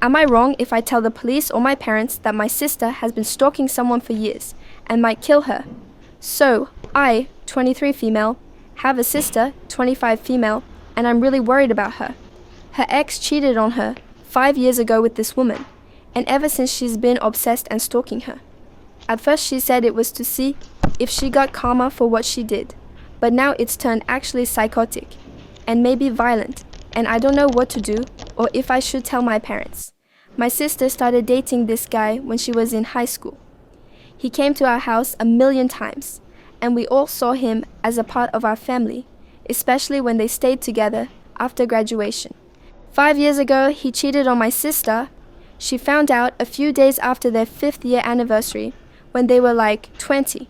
Am I wrong if I tell the police or my parents that my sister has been stalking someone for years and might kill her? So, I, 23 female, have a sister, 25 female, and I'm really worried about her. Her ex cheated on her 5 years ago with this woman, and ever since she's been obsessed and stalking her. At first she said it was to see if she got karma for what she did, but now it's turned actually psychotic, and maybe violent, and I don't know what to do or if I should tell my parents. My sister started dating this guy when she was in high school. He came to our house a million times, and we all saw him as a part of our family, especially when they stayed together after graduation. 5 years ago, he cheated on my sister. She found out a few days after their 5th year anniversary, when they were like 20.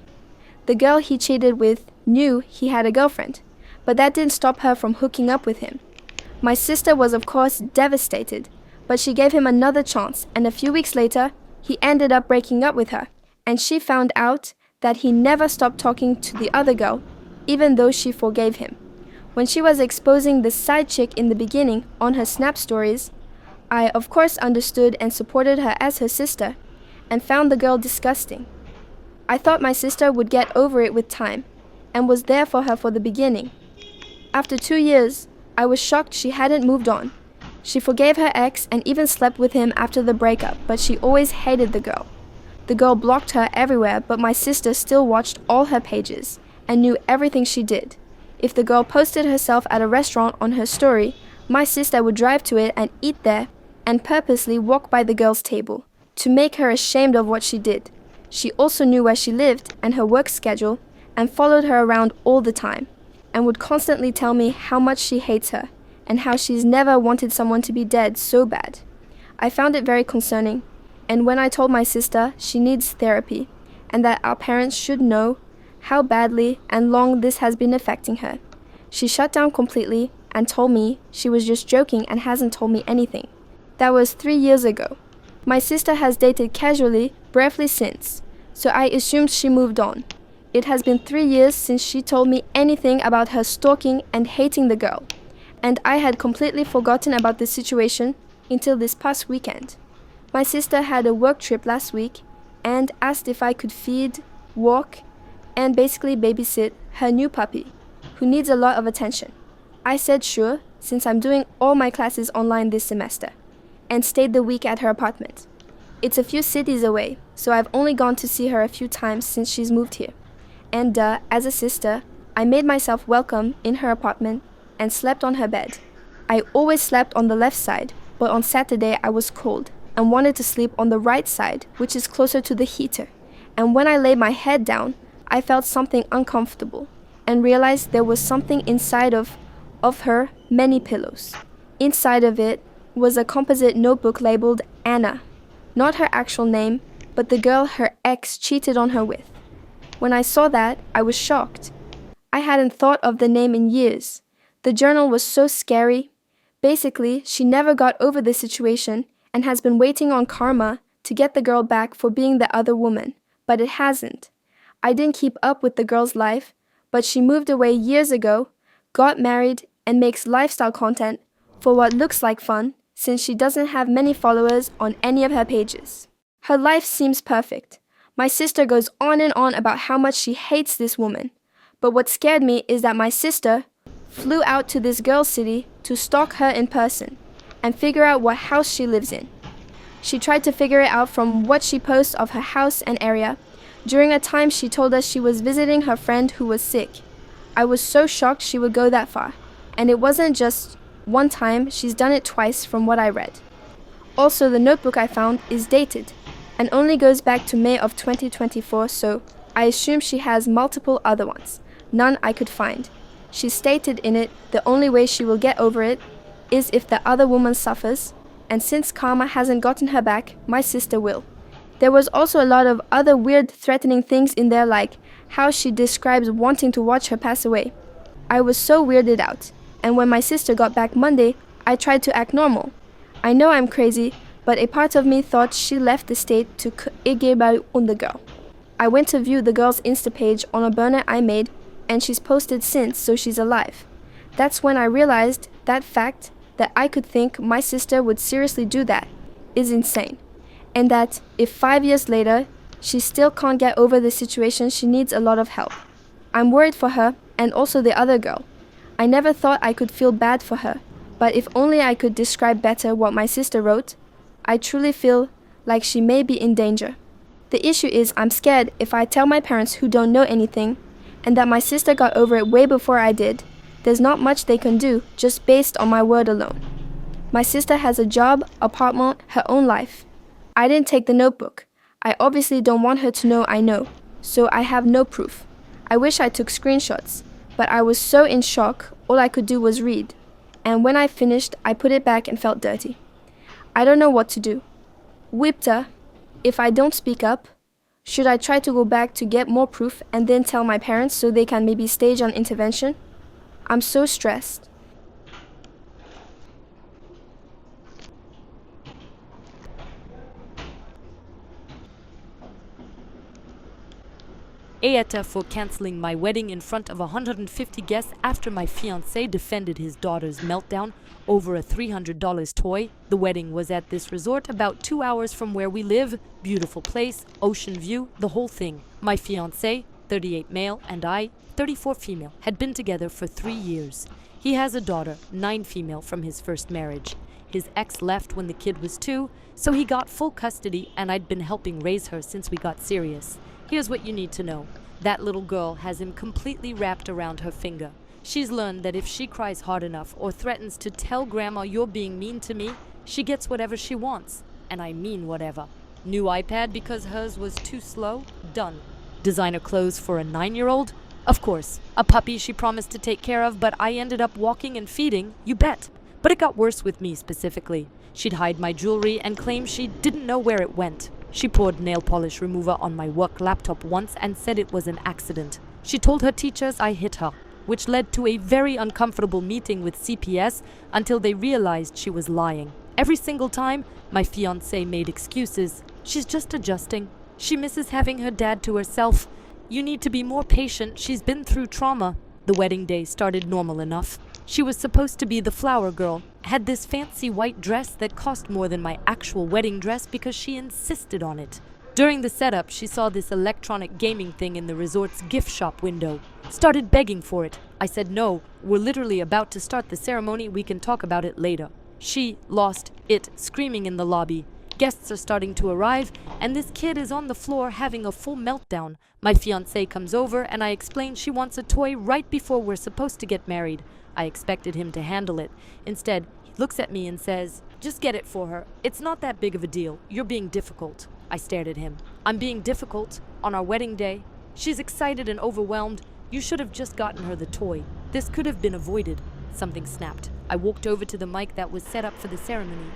The girl he cheated with knew he had a girlfriend, but that didn't stop her from hooking up with him. My sister was of course devastated, but she gave him another chance, and a few weeks later, he ended up breaking up with her, and she found out that he never stopped talking to the other girl, even though she forgave him. When she was exposing the side chick in the beginning on her Snap stories, I of course understood and supported her as her sister, and found the girl disgusting. I thought my sister would get over it with time, and was there for her for the beginning. After 2 years, I was shocked she hadn't moved on. She forgave her ex and even slept with him after the breakup, but she always hated the girl. The girl blocked her everywhere, but my sister still watched all her pages and knew everything she did. If the girl posted herself at a restaurant on her story, my sister would drive to it and eat there and purposely walk by the girl's table to make her ashamed of what she did. She also knew where she lived and her work schedule and followed her around all the time and would constantly tell me how much she hates her and how she's never wanted someone to be dead so bad. I found it very concerning, and when I told my sister she needs therapy and that our parents should know how badly and long this has been affecting her, she shut down completely and told me she was just joking and hasn't told me anything. That was 3 years ago. My sister has dated casually, briefly since, so I assumed she moved on. It has been 3 years since she told me anything about her stalking and hating the girl, and I had completely forgotten about the situation until this past weekend. My sister had a work trip last week and asked if I could feed, walk, and basically babysit her new puppy, who needs a lot of attention. I said sure, since I'm doing all my classes online this semester, and stayed the week at her apartment. It's a few cities away, so I've only gone to see her a few times since she's moved here. And as a sister, I made myself welcome in her apartment and slept on her bed. I always slept on the left side, but on Saturday I was cold and wanted to sleep on the right side, which is closer to the heater. And when I laid my head down, I felt something uncomfortable and realized there was something inside of her many pillows. Inside of it was a composite notebook labeled Anna. Not her actual name, but the girl her ex cheated on her with. When I saw that, I was shocked. I hadn't thought of the name in years. The journal was so scary. Basically, she never got over the situation and has been waiting on karma to get the girl back for being the other woman, but it hasn't. I didn't keep up with the girl's life, but she moved away years ago, got married, and makes lifestyle content for what looks like fun, since she doesn't have many followers on any of her pages. Her life seems perfect. My sister goes on and on about how much she hates this woman, but what scared me is that my sister flew out to this girl's city to stalk her in person and figure out what house she lives in. She tried to figure it out from what she posts of her house and area. During a time she told us she was visiting her friend who was sick. I was so shocked she would go that far, and it wasn't just one time, she's done it twice from what I read. Also, the notebook I found is dated and only goes back to May of 2024, so I assume she has multiple other ones, none I could find. She stated in it the only way she will get over it is if the other woman suffers, and since karma hasn't gotten her back, my sister will. There was also a lot of other weird threatening things in there, like how she describes wanting to watch her pass away. I was so weirded out, and when my sister got back Monday, I tried to act normal. I know I'm crazy, but a part of me thought she left the state to Igebal on the girl. I went to view the girl's Insta page on a burner I made, and she's posted since, so she's alive. That's when I realized that fact, that I could think my sister would seriously do that, is insane, and that if 5 years later she still can't get over the situation, she needs a lot of help. I'm worried for her and also the other girl. I never thought I could feel bad for her, but if only I could describe better what my sister wrote, I truly feel like she may be in danger. The issue is I'm scared if I tell my parents who don't know anything, and that my sister got over it way before I did, there's not much they can do just based on my word alone. My sister has a job, apartment, her own life. I didn't take the notebook. I obviously don't want her to know I know, so I have no proof. I wish I took screenshots, but I was so in shock, all I could do was read. And when I finished, I put it back and felt dirty. I don't know what to do. Whipta, if I don't speak up, should I try to go back to get more proof and then tell my parents so they can maybe stage an intervention? I'm so stressed. Aeta for cancelling my wedding in front of 150 guests after my fiancé defended his daughter's meltdown over a $300 toy. The wedding was at this resort about 2 hours from where we live. Beautiful place, ocean view, the whole thing. My fiancé, 38 male, and I, 34 female, had been together for 3 years. He has a daughter, 9 female, from his first marriage. His ex left when the kid was 2, so he got full custody, and I'd been helping raise her since we got serious. Here's what you need to know. That little girl has him completely wrapped around her finger. She's learned that if she cries hard enough or threatens to tell Grandma you're being mean to me, she gets whatever she wants. And I mean whatever. New iPad because hers was too slow? Done. Designer clothes for a 9-year-old? Of course. A puppy she promised to take care of, but I ended up walking and feeding, you bet. But it got worse with me specifically. She'd hide my jewelry and claim she didn't know where it went. She poured nail polish remover on my work laptop once and said it was an accident. She told her teachers I hit her, which led to a very uncomfortable meeting with CPS until they realized she was lying. Every single time, my fiancé made excuses. She's just adjusting. She misses having her dad to herself. You need to be more patient. She's been through trauma. The wedding day started normal enough. She was supposed to be the flower girl, had this fancy white dress that cost more than my actual wedding dress because she insisted on it. During the setup, she saw this electronic gaming thing in the resort's gift shop window. Started begging for it. I said no, we're literally about to start the ceremony, we can talk about it later. She lost it, screaming in the lobby. Guests are starting to arrive, and this kid is on the floor having a full meltdown. My fiancé comes over, and I explain she wants a toy right before we're supposed to get married. I expected him to handle it. Instead, he looks at me and says, "Just get it for her. It's not that big of a deal. You're being difficult." I stared at him. "I'm being difficult? On our wedding day? She's excited and overwhelmed. You should have just gotten her the toy. This could have been avoided." Something snapped. I walked over to the mic that was set up for the ceremony.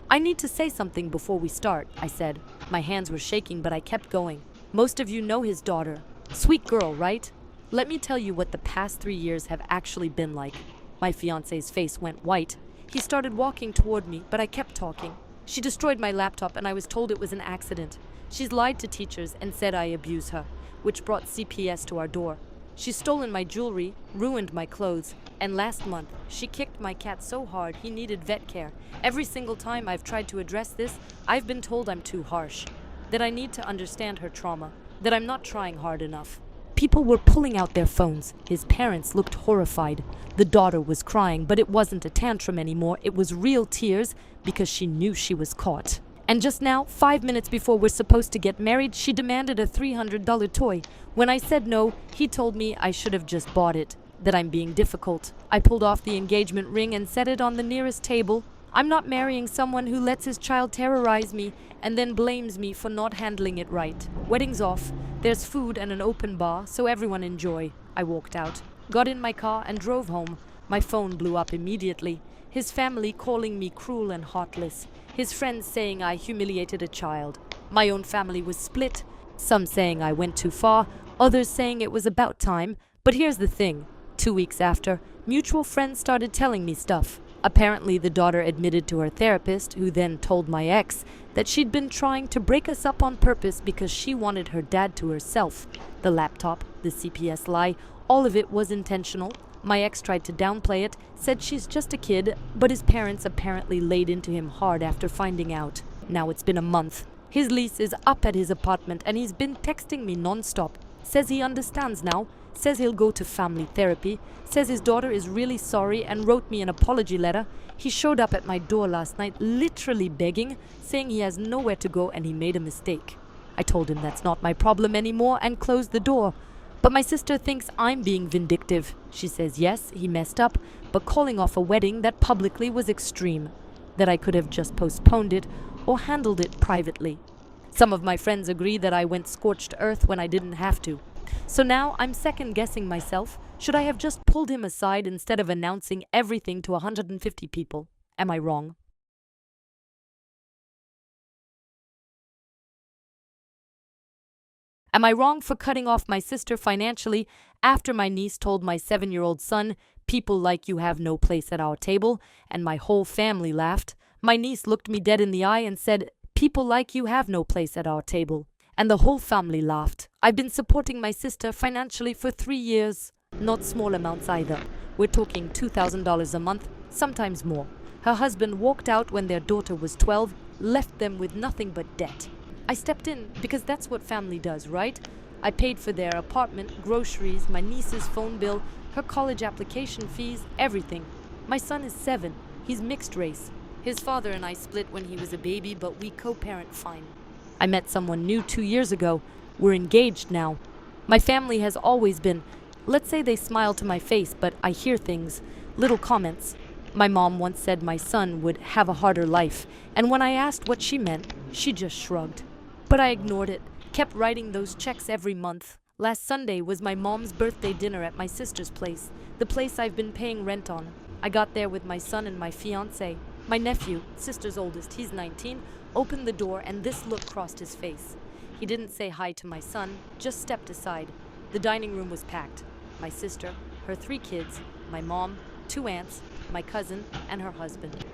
"I need to say something before we start," I said. My hands were shaking, but I kept going. "Most of you know his daughter. Sweet girl, right? Let me tell you what the past 3 years have actually been like." My fiancé's face went white. He started walking toward me, but I kept talking. "She destroyed my laptop and I was told it was an accident. She's lied to teachers and said I abuse her, which brought CPS to our door. She's stolen my jewelry, ruined my clothes, and last month, she kicked my cat so hard he needed vet care. Every single time I've tried to address this, I've been told I'm too harsh, that I need to understand her trauma, that I'm not trying hard enough." People were pulling out their phones. His parents looked horrified. The daughter was crying, but it wasn't a tantrum anymore. It was real tears because she knew she was caught. And just now, 5 minutes before we're supposed to get married, she demanded a $300 toy. When I said no, he told me I should have just bought it, that I'm being difficult. I pulled off the engagement ring and set it on the nearest table. I'm not marrying someone who lets his child terrorize me and then blames me for not handling it right. Wedding's off. There's food and an open bar, so everyone enjoy. I walked out, got in my car and drove home. My phone blew up immediately. His family calling me cruel and heartless. His friends saying I humiliated a child. My own family was split. Some saying I went too far, others saying it was about time. But here's the thing. 2 weeks after, mutual friends started telling me stuff. Apparently, the daughter admitted to her therapist, who then told my ex that she'd been trying to break us up on purpose because she wanted her dad to herself. The laptop, the CPS lie, all of it was intentional. My ex tried to downplay it, said she's just a kid, but his parents apparently laid into him hard after finding out. Now it's been a month. His lease is up at his apartment and he's been texting me non-stop. Says he understands now, says he'll go to family therapy, says his daughter is really sorry and wrote me an apology letter. He showed up at my door last night literally begging, saying he has nowhere to go and he made a mistake. I told him that's not my problem anymore and closed the door. But my sister thinks I'm being vindictive. She says yes, he messed up, but calling off a wedding that publicly was extreme. That I could have just postponed it or handled it privately. Some of my friends agree that I went scorched earth when I didn't have to. So now I'm second-guessing myself. Should I have just pulled him aside instead of announcing everything to 150 people? Am I wrong? Am I wrong for cutting off my sister financially after my niece told my 7-year-old son, "People like you have no place at our table," and my whole family laughed? My niece looked me dead in the eye and said, "People like you have no place at our table," and the whole family laughed. I've been supporting my sister financially for 3 years. Not small amounts either. We're talking $2,000 a month, sometimes more. Her husband walked out when their daughter was 12, left them with nothing but debt. I stepped in because that's what family does, right? I paid for their apartment, groceries, my niece's phone bill, her college application fees, everything. My son is 7. He's mixed race. His father and I split when he was a baby, but we co-parent fine. I met someone new 2 years ago. We're engaged now. My family has always been, let's say they smile to my face, but I hear things, little comments. My mom once said my son would have a harder life, and when I asked what she meant, she just shrugged. But I ignored it, kept writing those checks every month. Last Sunday was my mom's birthday dinner at my sister's place, the place I've been paying rent on. I got there with my son and my fiancé. My nephew, sister's oldest, he's 19, opened the door and this look crossed his face. He didn't say hi to my son, just stepped aside. The dining room was packed. My sister, her 3 kids, my mom, 2 aunts, my cousin, and her husband.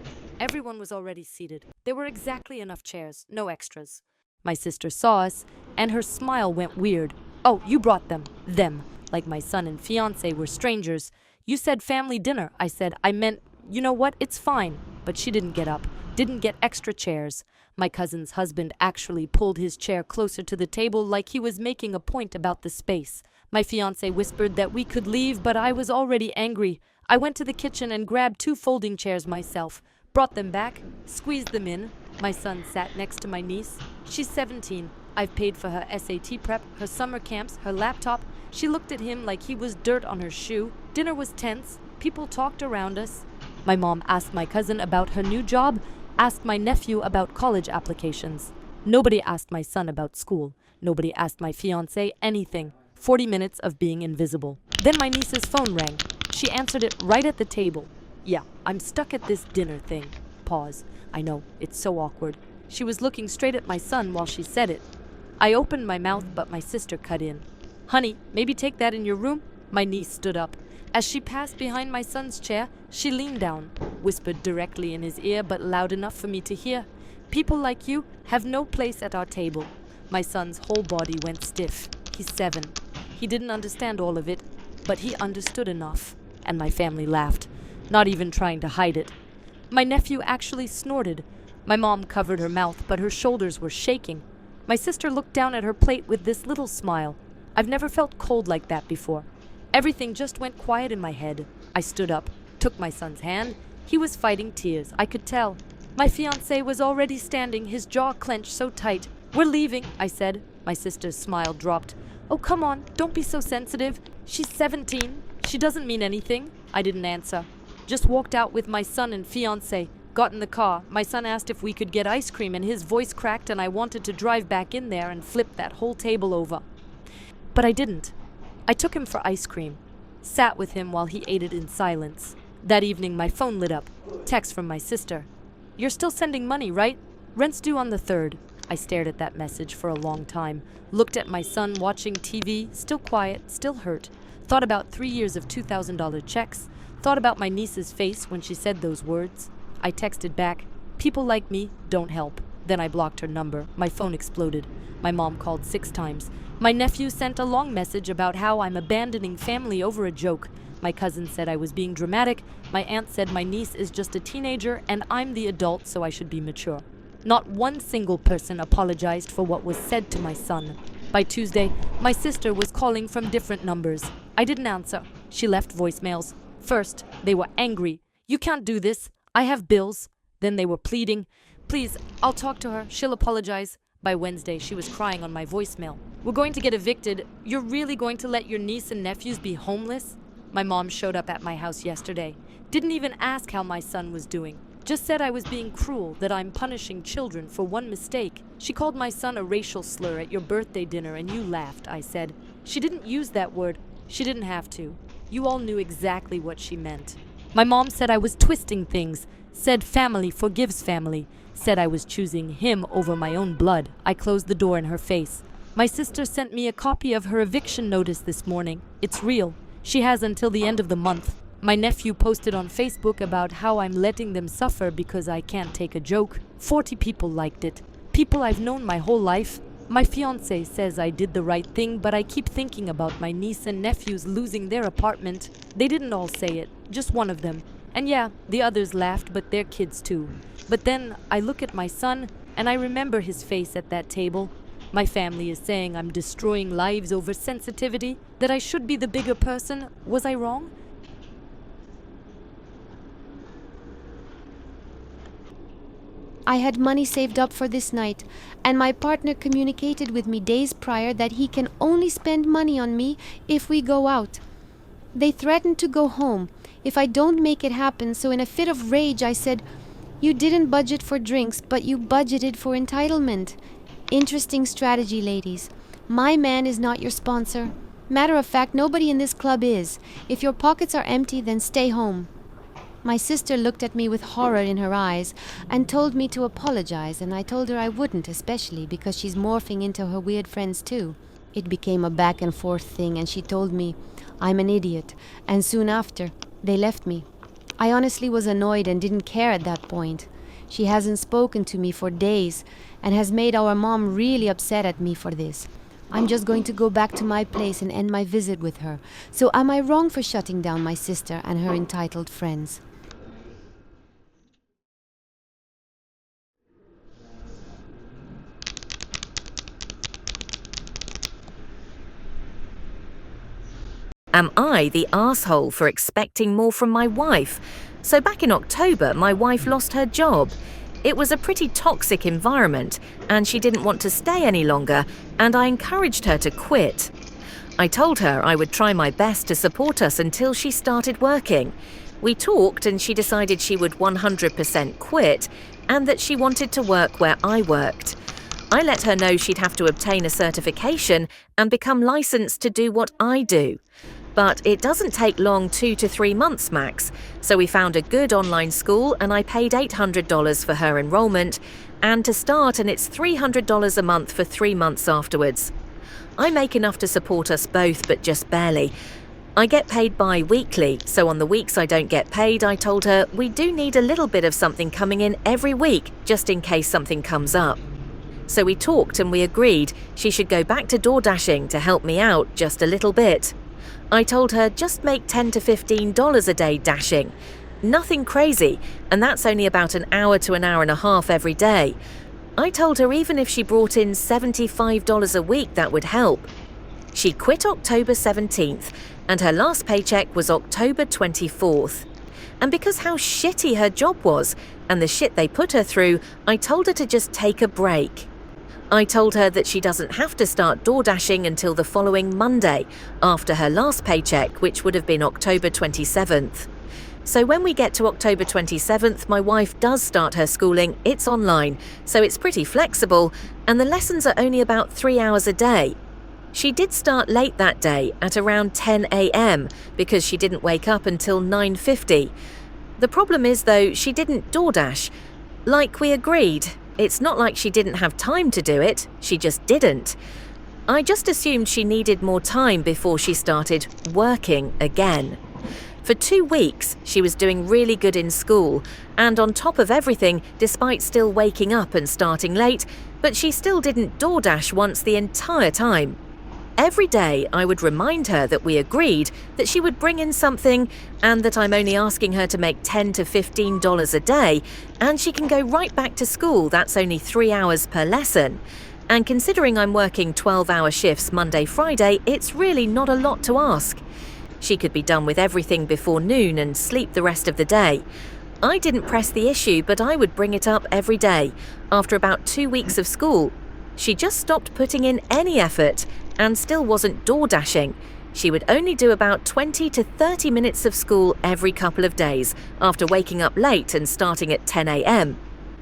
Everyone was already seated. There were exactly enough chairs, no extras. My sister saw us, and her smile went weird. "Oh, you brought them. Them. Like my son and fiancé were strangers. You said family dinner." I said, "I meant, you know what, it's fine." But she didn't get up, didn't get extra chairs. My cousin's husband actually pulled his chair closer to the table like he was making a point about the space. My fiancé whispered that we could leave, but I was already angry. I went to the kitchen and grabbed 2 folding chairs myself, brought them back, squeezed them in. My son sat next to my niece. She's 17. I've paid for her SAT prep, her summer camps, her laptop. She looked at him like he was dirt on her shoe. Dinner was tense. People talked around us. My mom asked my cousin about her new job, asked my nephew about college applications. Nobody asked my son about school. Nobody asked my fiancé anything. 40 minutes of being invisible. Then my niece's phone rang. She answered it right at the table. "Yeah, I'm stuck at this dinner thing." Pause. I know, it's so awkward. She was looking straight at my son while she said it. I opened my mouth, but my sister cut in. "Honey, maybe take that in your room?" My niece stood up. As she passed behind my son's chair, she leaned down, whispered directly in his ear, but loud enough for me to hear. "People like you have no place at our table." My son's whole body went stiff. He's 7. He didn't understand all of it, but he understood enough. And my family laughed, not even trying to hide it. My nephew actually snorted. My mom covered her mouth, but her shoulders were shaking. My sister looked down at her plate with this little smile. I've never felt cold like that before. Everything just went quiet in my head. I stood up, took my son's hand. He was fighting tears, I could tell. My fiancé was already standing, his jaw clenched so tight. "We're leaving," I said. My sister's smile dropped. "Oh, come on, don't be so sensitive. She's 17. She doesn't mean anything." I didn't answer. Just walked out with my son and fiancé. Got in the car. My son asked if we could get ice cream and his voice cracked and I wanted to drive back in there and flip that whole table over. But I didn't. I took him for ice cream. Sat with him while he ate it in silence. That evening my phone lit up. Text from my sister. "You're still sending money, right? Rent's due on the 3rd. I stared at that message for a long time. Looked at my son watching TV, still quiet, still hurt. Thought about 3 years of $2,000 checks. Thought about my niece's face when she said those words. I texted back, "People like me don't help." Then I blocked her number. My phone exploded. My mom called 6 times. My nephew sent a long message about how I'm abandoning family over a joke. My cousin said I was being dramatic. My aunt said my niece is just a teenager and I'm the adult, so I should be mature. Not one single person apologized for what was said to my son. By Tuesday, my sister was calling from different numbers. I didn't answer. She left voicemails. First, they were angry. "You can't do this. I have bills." Then they were pleading. "Please, I'll talk to her. She'll apologize." By Wednesday, she was crying on my voicemail. "We're going to get evicted. You're really going to let your niece and nephews be homeless?" My mom showed up at my house yesterday. Didn't even ask how my son was doing. Just said I was being cruel, that I'm punishing children for one mistake. She called my son a racial slur at your birthday dinner and you laughed, I said. She didn't use that word. She didn't have to. You all knew exactly what she meant. My mom said I was twisting things, said family forgives family, said I was choosing him over my own blood. I closed the door in her face. My sister sent me a copy of her eviction notice this morning. It's real. She has until the end of the month. My nephew posted on Facebook about how I'm letting them suffer because I can't take a joke. 40 people liked it. People I've known my whole life. My fiancé says I did the right thing, but I keep thinking about my niece and nephews losing their apartment. They didn't all say it, just one of them. And yeah, the others laughed, but they're kids too. But then I look at my son, and I remember his face at that table. My family is saying I'm destroying lives over sensitivity, that I should be the bigger person. Was I wrong? I had money saved up for this night, and my partner communicated with me days prior that he can only spend money on me if we go out. They threatened to go home if I don't make it happen, so in a fit of rage I said, "You didn't budget for drinks, but you budgeted for entitlement." Interesting strategy, ladies. My man is not your sponsor. Matter of fact, nobody in this club is. If your pockets are empty, then stay home. My sister looked at me with horror in her eyes and told me to apologize, and I told her I wouldn't, especially because she's morphing into her weird friends too. It became a back and forth thing, and she told me I'm an idiot, and soon after, they left me. I honestly was annoyed and didn't care at that point. She hasn't spoken to me for days and has made our mom really upset at me for this. I'm just going to go back to my place and end my visit with her. So am I wrong for shutting down my sister and her entitled friends? Am I the arsehole for expecting more from my wife? So back in October, my wife lost her job. It was a pretty toxic environment, and she didn't want to stay any longer, and I encouraged her to quit. I told her I would try my best to support us until she started working. We talked, and she decided she would 100% quit, and that she wanted to work where I worked. I let her know she'd have to obtain a certification and become licensed to do what I do. But it doesn't take long, 2 to 3 months max, so we found a good online school and I paid $800 for her enrollment, and to start, and it's $300 a month for 3 months afterwards. I make enough to support us both, but just barely. I get paid bi-weekly, so on the weeks I don't get paid, I told her we do need a little bit of something coming in every week, just in case something comes up. So we talked and we agreed she should go back to door dashing to help me out just a little bit. I told her just make $10 to $15 a day dashing. Nothing crazy, and that's only about an hour to an hour and a half every day. I told her even if she brought in $75 a week, that would help. She quit October 17th, and her last paycheck was October 24th. And because how shitty her job was, and the shit they put her through, I told her to just take a break. I told her that she doesn't have to start door dashing until the following Monday, after her last paycheck, which would have been October 27th. So when we get to October 27th, my wife does start her schooling. It's online, so it's pretty flexible, and the lessons are only about 3 hours a day. She did start late that day, at around 10 a.m, because she didn't wake up until 9:50. The problem is, though, she didn't DoorDash. Like we agreed, it's not like she didn't have time to do it, she just didn't. I just assumed she needed more time before she started working again. For 2 weeks, she was doing really good in school, and on top of everything, despite still waking up and starting late, but she still didn't DoorDash once the entire time. Every day I would remind her that we agreed that she would bring in something and that I'm only asking her to make $10 to $15 a day, and she can go right back to school. That's only 3 hours per lesson. And considering I'm working 12-hour shifts Monday, Friday, it's really not a lot to ask. She could be done with everything before noon and sleep the rest of the day. I didn't press the issue, but I would bring it up every day. After about 2 weeks of school, she just stopped putting in any effort and still wasn't door dashing. She would only do about 20 to 30 minutes of school every couple of days after waking up late and starting at 10 a.m.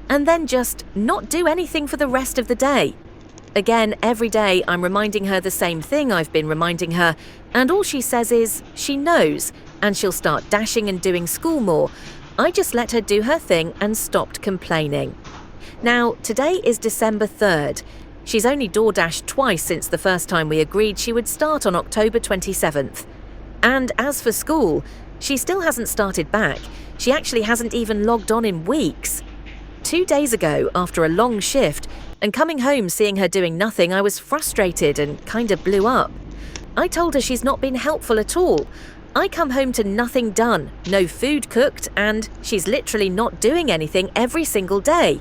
and then just not do anything for the rest of the day. Again, every day I'm reminding her the same thing I've been reminding her, and all she says is she knows, and she'll start dashing and doing school more. I just let her do her thing and stopped complaining. Now, today is December 3rd. She's only door-dashed twice since the first time we agreed she would start on October 27th. And as for school, she still hasn't started back. She actually hasn't even logged on in weeks. 2 days ago, after a long shift, and coming home seeing her doing nothing, I was frustrated and kind of blew up. I told her she's not been helpful at all. I come home to nothing done, no food cooked, and she's literally not doing anything every single day.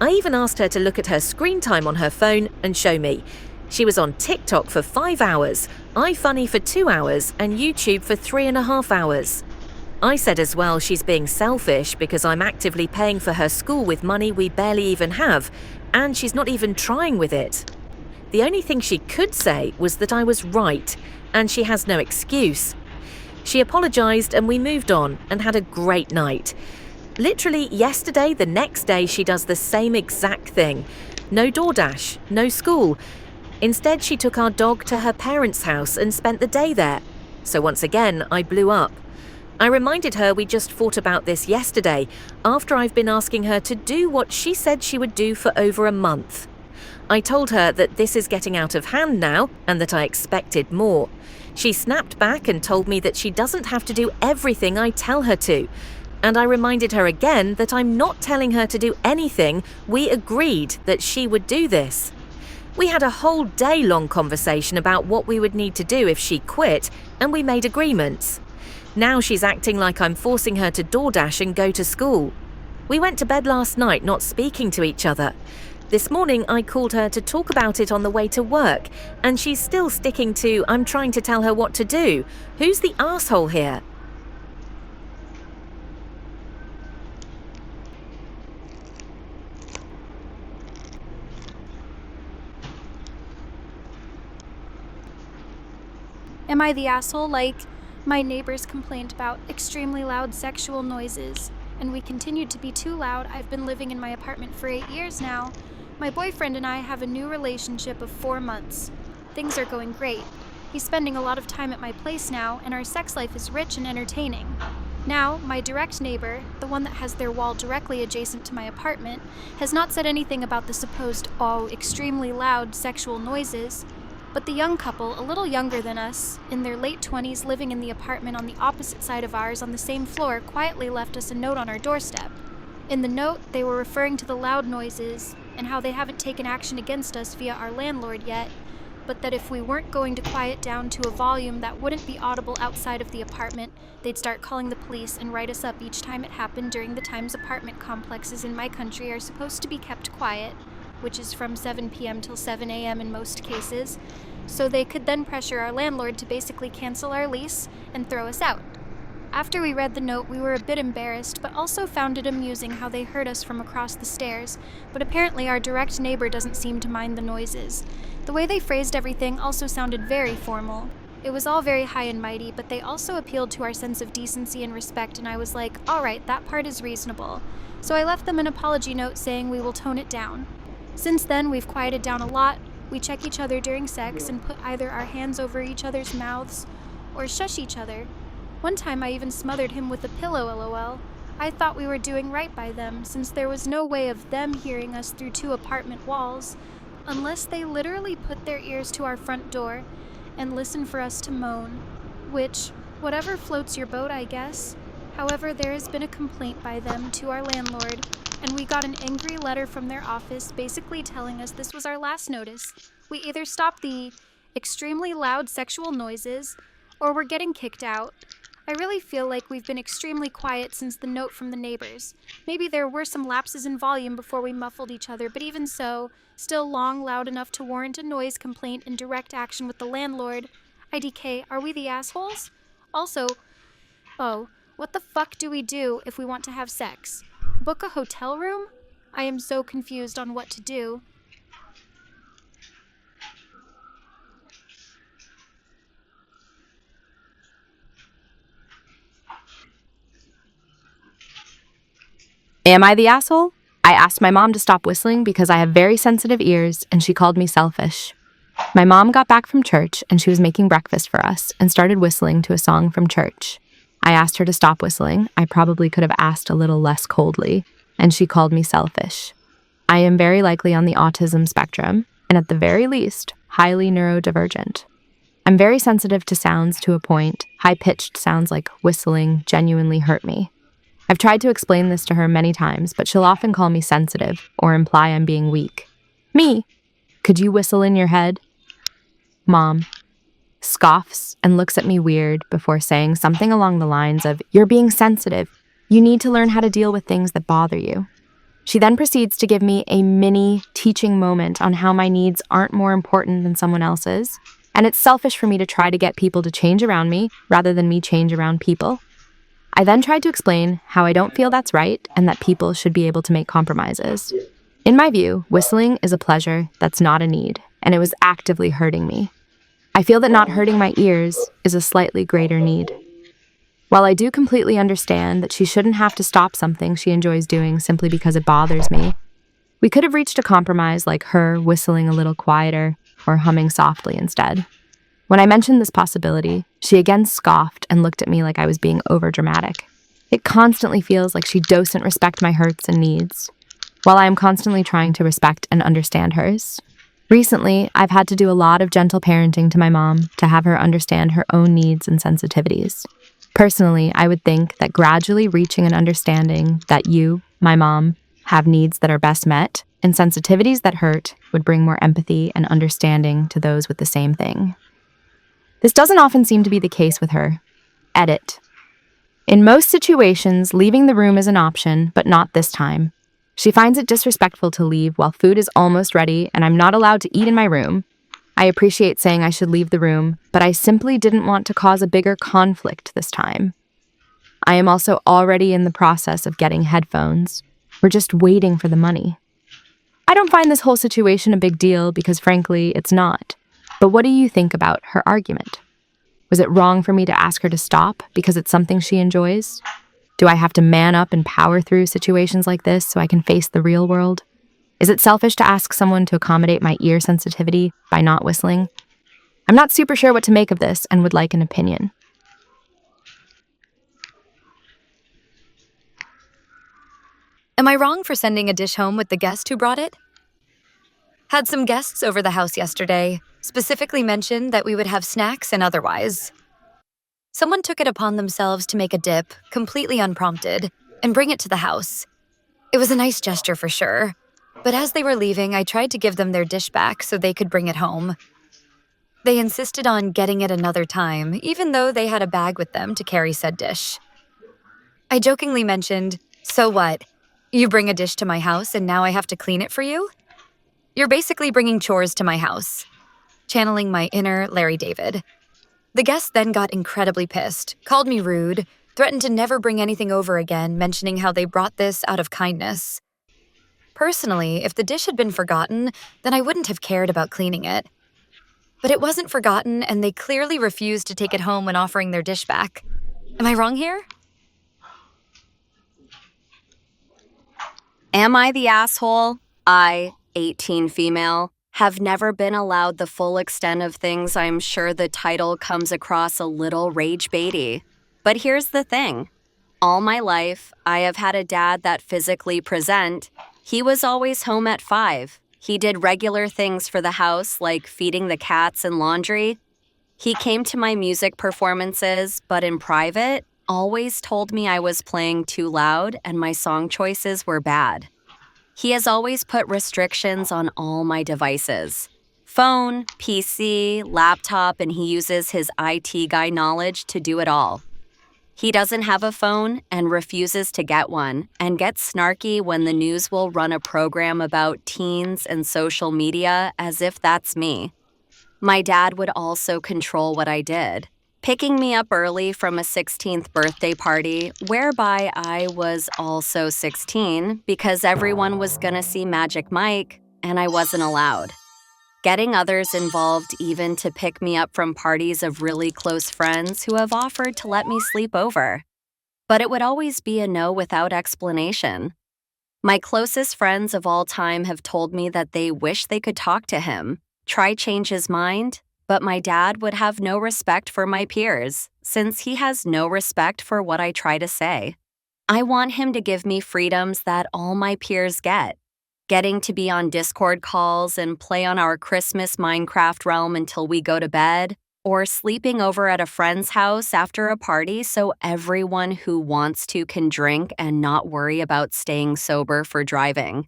I even asked her to look at her screen time on her phone and show me. She was on TikTok for 5 hours, iFunny for 2 hours, and YouTube for 3.5 hours. I said as well she's being selfish because I'm actively paying for her school with money we barely even have, and she's not even trying with it. The only thing she could say was that I was right, and she has no excuse. She apologized and we moved on and had a great night. Literally yesterday, the next day, she does the same exact thing. No DoorDash, no school. Instead, she took our dog to her parents' house and spent the day there. So once again, I blew up. I reminded her we just fought about this yesterday, after I've been asking her to do what she said she would do for over a month. I told her that this is getting out of hand now and that I expected more. She snapped back and told me that she doesn't have to do everything I tell her to. And I reminded her again that I'm not telling her to do anything. We agreed that she would do this. We had a whole day-long conversation about what we would need to do if she quit, and we made agreements. Now she's acting like I'm forcing her to DoorDash and go to school. We went to bed last night not speaking to each other. This morning I called her to talk about it on the way to work, and she's still sticking to I'm trying to tell her what to do. Who's the asshole here? Am I the asshole? Like, my neighbors complained about extremely loud sexual noises, and we continued to be too loud. I've been living in my apartment for 8 years now. My boyfriend and I have a new relationship of 4 months. Things are going great. He's spending a lot of time at my place now, and our sex life is rich and entertaining. Now, my direct neighbor, the one that has their wall directly adjacent to my apartment, has not said anything about the supposed, extremely loud sexual noises. But the young couple, a little younger than us, in their late 20s, living in the apartment on the opposite side of ours on the same floor, quietly left us a note on our doorstep. In the note, they were referring to the loud noises and how they haven't taken action against us via our landlord yet, but that if we weren't going to quiet down to a volume that wouldn't be audible outside of the apartment, they'd start calling the police and write us up each time it happened during the times apartment complexes in my country are supposed to be kept quiet, which is from 7 p.m. till 7 a.m. in most cases, so they could then pressure our landlord to basically cancel our lease and throw us out. After we read the note, we were a bit embarrassed, but also found it amusing how they heard us from across the stairs, but apparently our direct neighbor doesn't seem to mind the noises. The way they phrased everything also sounded very formal. It was all very high and mighty, but they also appealed to our sense of decency and respect, and I was like, alright, that part is reasonable. So I left them an apology note saying we will tone it down. Since then, we've quieted down a lot. We check each other during sex and put either our hands over each other's mouths or shush each other. One time I even smothered him with a pillow, lol. I thought we were doing right by them, since there was no way of them hearing us through 2 apartment walls, unless they literally put their ears to our front door and listen for us to moan, which, whatever floats your boat, I guess. However, there has been a complaint by them to our landlord, and we got an angry letter from their office basically telling us this was our last notice. We either stop the extremely loud sexual noises, or we're getting kicked out. I really feel like we've been extremely quiet since the note from the neighbors. Maybe there were some lapses in volume before we muffled each other, but even so, still long loud enough to warrant a noise complaint and direct action with the landlord. IDK, are we the assholes? Also, what the fuck do we do if we want to have sex? Book a hotel room? I am so confused on what to do. Am I the asshole? I asked my mom to stop whistling because I have very sensitive ears, and she called me selfish. My mom got back from church, and she was making breakfast for us and started whistling to a song from church. I asked her to stop whistling. I probably could have asked a little less coldly, and she called me selfish. I am very likely on the autism spectrum, and at the very least, highly neurodivergent. I'm very sensitive to sounds to a point. High-pitched sounds like whistling genuinely hurt me. I've tried to explain this to her many times, but she'll often call me sensitive or imply I'm being weak. Me? Could you whistle in your head? Mom scoffs and looks at me weird before saying something along the lines of, "You're being sensitive. You need to learn how to deal with things that bother you." She then proceeds to give me a mini teaching moment on how my needs aren't more important than someone else's, and it's selfish for me to try to get people to change around me rather than me change around people. I then tried to explain how I don't feel that's right and that people should be able to make compromises. In my view, whistling is a pleasure that's not a need, and it was actively hurting me. I feel that not hurting my ears is a slightly greater need. While I do completely understand that she shouldn't have to stop something she enjoys doing simply because it bothers me, we could have reached a compromise like her whistling a little quieter or humming softly instead. When I mentioned this possibility, she again scoffed and looked at me like I was being overdramatic. It constantly feels like she doesn't respect my hurts and needs, while I am constantly trying to respect and understand hers. Recently, I've had to do a lot of gentle parenting to my mom to have her understand her own needs and sensitivities. Personally, I would think that gradually reaching an understanding that you, my mom, have needs that are best met and sensitivities that hurt would bring more empathy and understanding to those with the same thing. This doesn't often seem to be the case with her. Edit. In most situations, leaving the room is an option, but not this time. She finds it disrespectful to leave while food is almost ready and I'm not allowed to eat in my room. I appreciate saying I should leave the room, but I simply didn't want to cause a bigger conflict this time. I am also already in the process of getting headphones. We're just waiting for the money. I don't find this whole situation a big deal because frankly, it's not. But what do you think about her argument? Was it wrong for me to ask her to stop because it's something she enjoys? Do I have to man up and power through situations like this so I can face the real world? Is it selfish to ask someone to accommodate my ear sensitivity by not whistling? I'm not super sure what to make of this and would like an opinion. Am I wrong for sending a dish home with the guest who brought it? Had some guests over the house yesterday, specifically mentioned that we would have snacks and otherwise. Someone took it upon themselves to make a dip, completely unprompted, and bring it to the house. It was a nice gesture for sure, but as they were leaving, I tried to give them their dish back so they could bring it home. They insisted on getting it another time, even though they had a bag with them to carry said dish. I jokingly mentioned, "So what? You bring a dish to my house and now I have to clean it for you? You're basically bringing chores to my house." Channeling my inner Larry David. The guest then got incredibly pissed, called me rude, threatened to never bring anything over again, mentioning how they brought this out of kindness. Personally, if the dish had been forgotten, then I wouldn't have cared about cleaning it. But it wasn't forgotten, and they clearly refused to take it home when offering their dish back. Am I wrong here? Am I the asshole? I, 18 female, have never been allowed the full extent of things. I'm sure the title comes across a little rage baity. But here's the thing. All my life, I have had a dad that physically present. He was always home at 5. He did regular things for the house like feeding the cats and laundry. He came to my music performances, but in private, always told me I was playing too loud and my song choices were bad. He has always put restrictions on all my devices. Phone, PC, laptop, and he uses his IT guy knowledge to do it all. He doesn't have a phone and refuses to get one, and gets snarky when the news will run a program about teens and social media as if that's me. My dad would also control what I did, picking me up early from a 16th birthday party, whereby I was also 16 because everyone was gonna see Magic Mike and I wasn't allowed. Getting others involved even to pick me up from parties of really close friends who have offered to let me sleep over. But it would always be a no without explanation. My closest friends of all time have told me that they wish they could talk to him, try change his mind, but my dad would have no respect for my peers, since he has no respect for what I try to say. I want him to give me freedoms that all my peers get. Getting to be on Discord calls and play on our Christmas Minecraft realm until we go to bed, or sleeping over at a friend's house after a party so everyone who wants to can drink and not worry about staying sober for driving.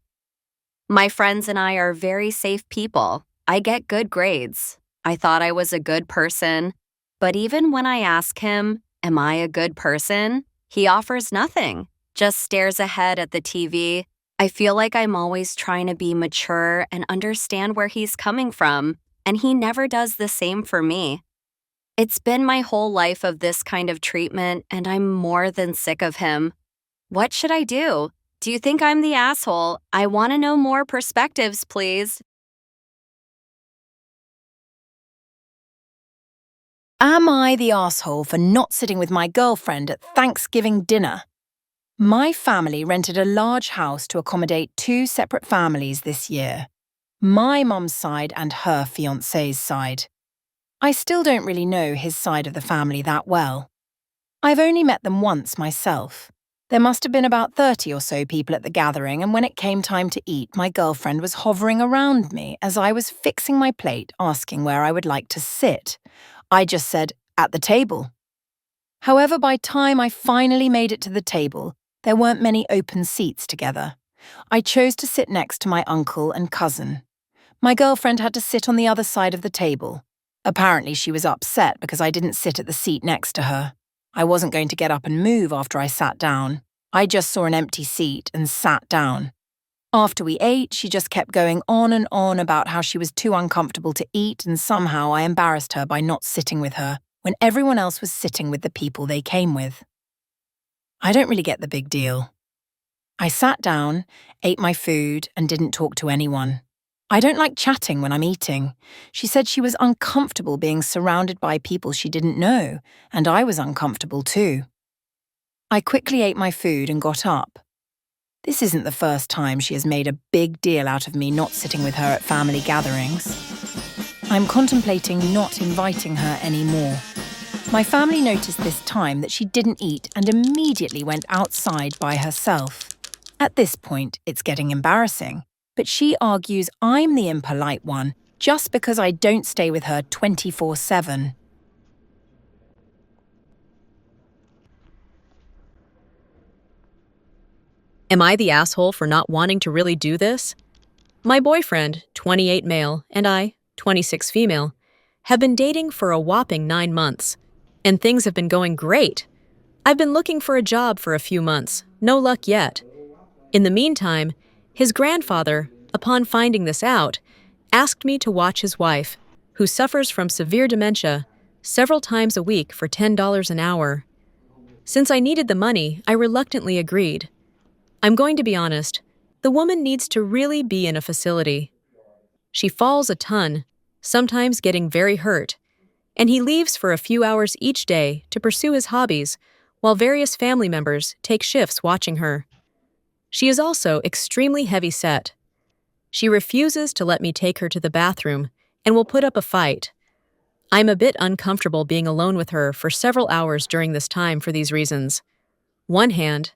My friends and I are very safe people. I get good grades. I thought I was a good person, but even when I ask him, am I a good person? He offers nothing, just stares ahead at the TV. I feel like I'm always trying to be mature and understand where he's coming from, and he never does the same for me. It's been my whole life of this kind of treatment, and I'm more than sick of him. What should I do? Do you think I'm the asshole? I want to know more perspectives, please. Am I the asshole for not sitting with my girlfriend at Thanksgiving dinner? My family rented a large house to accommodate 2 separate families this year. My mum's side and her fiancé's side. I still don't really know his side of the family that well. I've only met them once myself. There must have been about 30 or so people at the gathering, and when it came time to eat, my girlfriend was hovering around me as I was fixing my plate, asking where I would like to sit. I just said, at the table. However, by time I finally made it to the table, there weren't many open seats together. I chose to sit next to my uncle and cousin. My girlfriend had to sit on the other side of the table. Apparently she was upset because I didn't sit at the seat next to her. I wasn't going to get up and move after I sat down. I just saw an empty seat and sat down. After we ate, she just kept going on and on about how she was too uncomfortable to eat, and somehow I embarrassed her by not sitting with her when everyone else was sitting with the people they came with. I don't really get the big deal. I sat down, ate my food, and didn't talk to anyone. I don't like chatting when I'm eating. She said she was uncomfortable being surrounded by people she didn't know, and I was uncomfortable too. I quickly ate my food and got up. This isn't the first time she has made a big deal out of me not sitting with her at family gatherings. I'm contemplating not inviting her anymore. My family noticed this time that she didn't eat and immediately went outside by herself. At this point, it's getting embarrassing, but she argues I'm the impolite one just because I don't stay with her 24/7. Am I the asshole for not wanting to really do this? My boyfriend, 28 male, and I, 26 female, have been dating for a whopping 9 months, and things have been going great. I've been looking for a job for a few months, no luck yet. In the meantime, his grandfather, upon finding this out, asked me to watch his wife, who suffers from severe dementia, several times a week for $10 an hour. Since I needed the money, I reluctantly agreed. I'm going to be honest, the woman needs to really be in a facility. She falls a ton, sometimes getting very hurt, and he leaves for a few hours each day to pursue his hobbies, while various family members take shifts watching her. She is also extremely heavy-set. She refuses to let me take her to the bathroom and will put up a fight. I'm a bit uncomfortable being alone with her for several hours during this time for these reasons. One hand,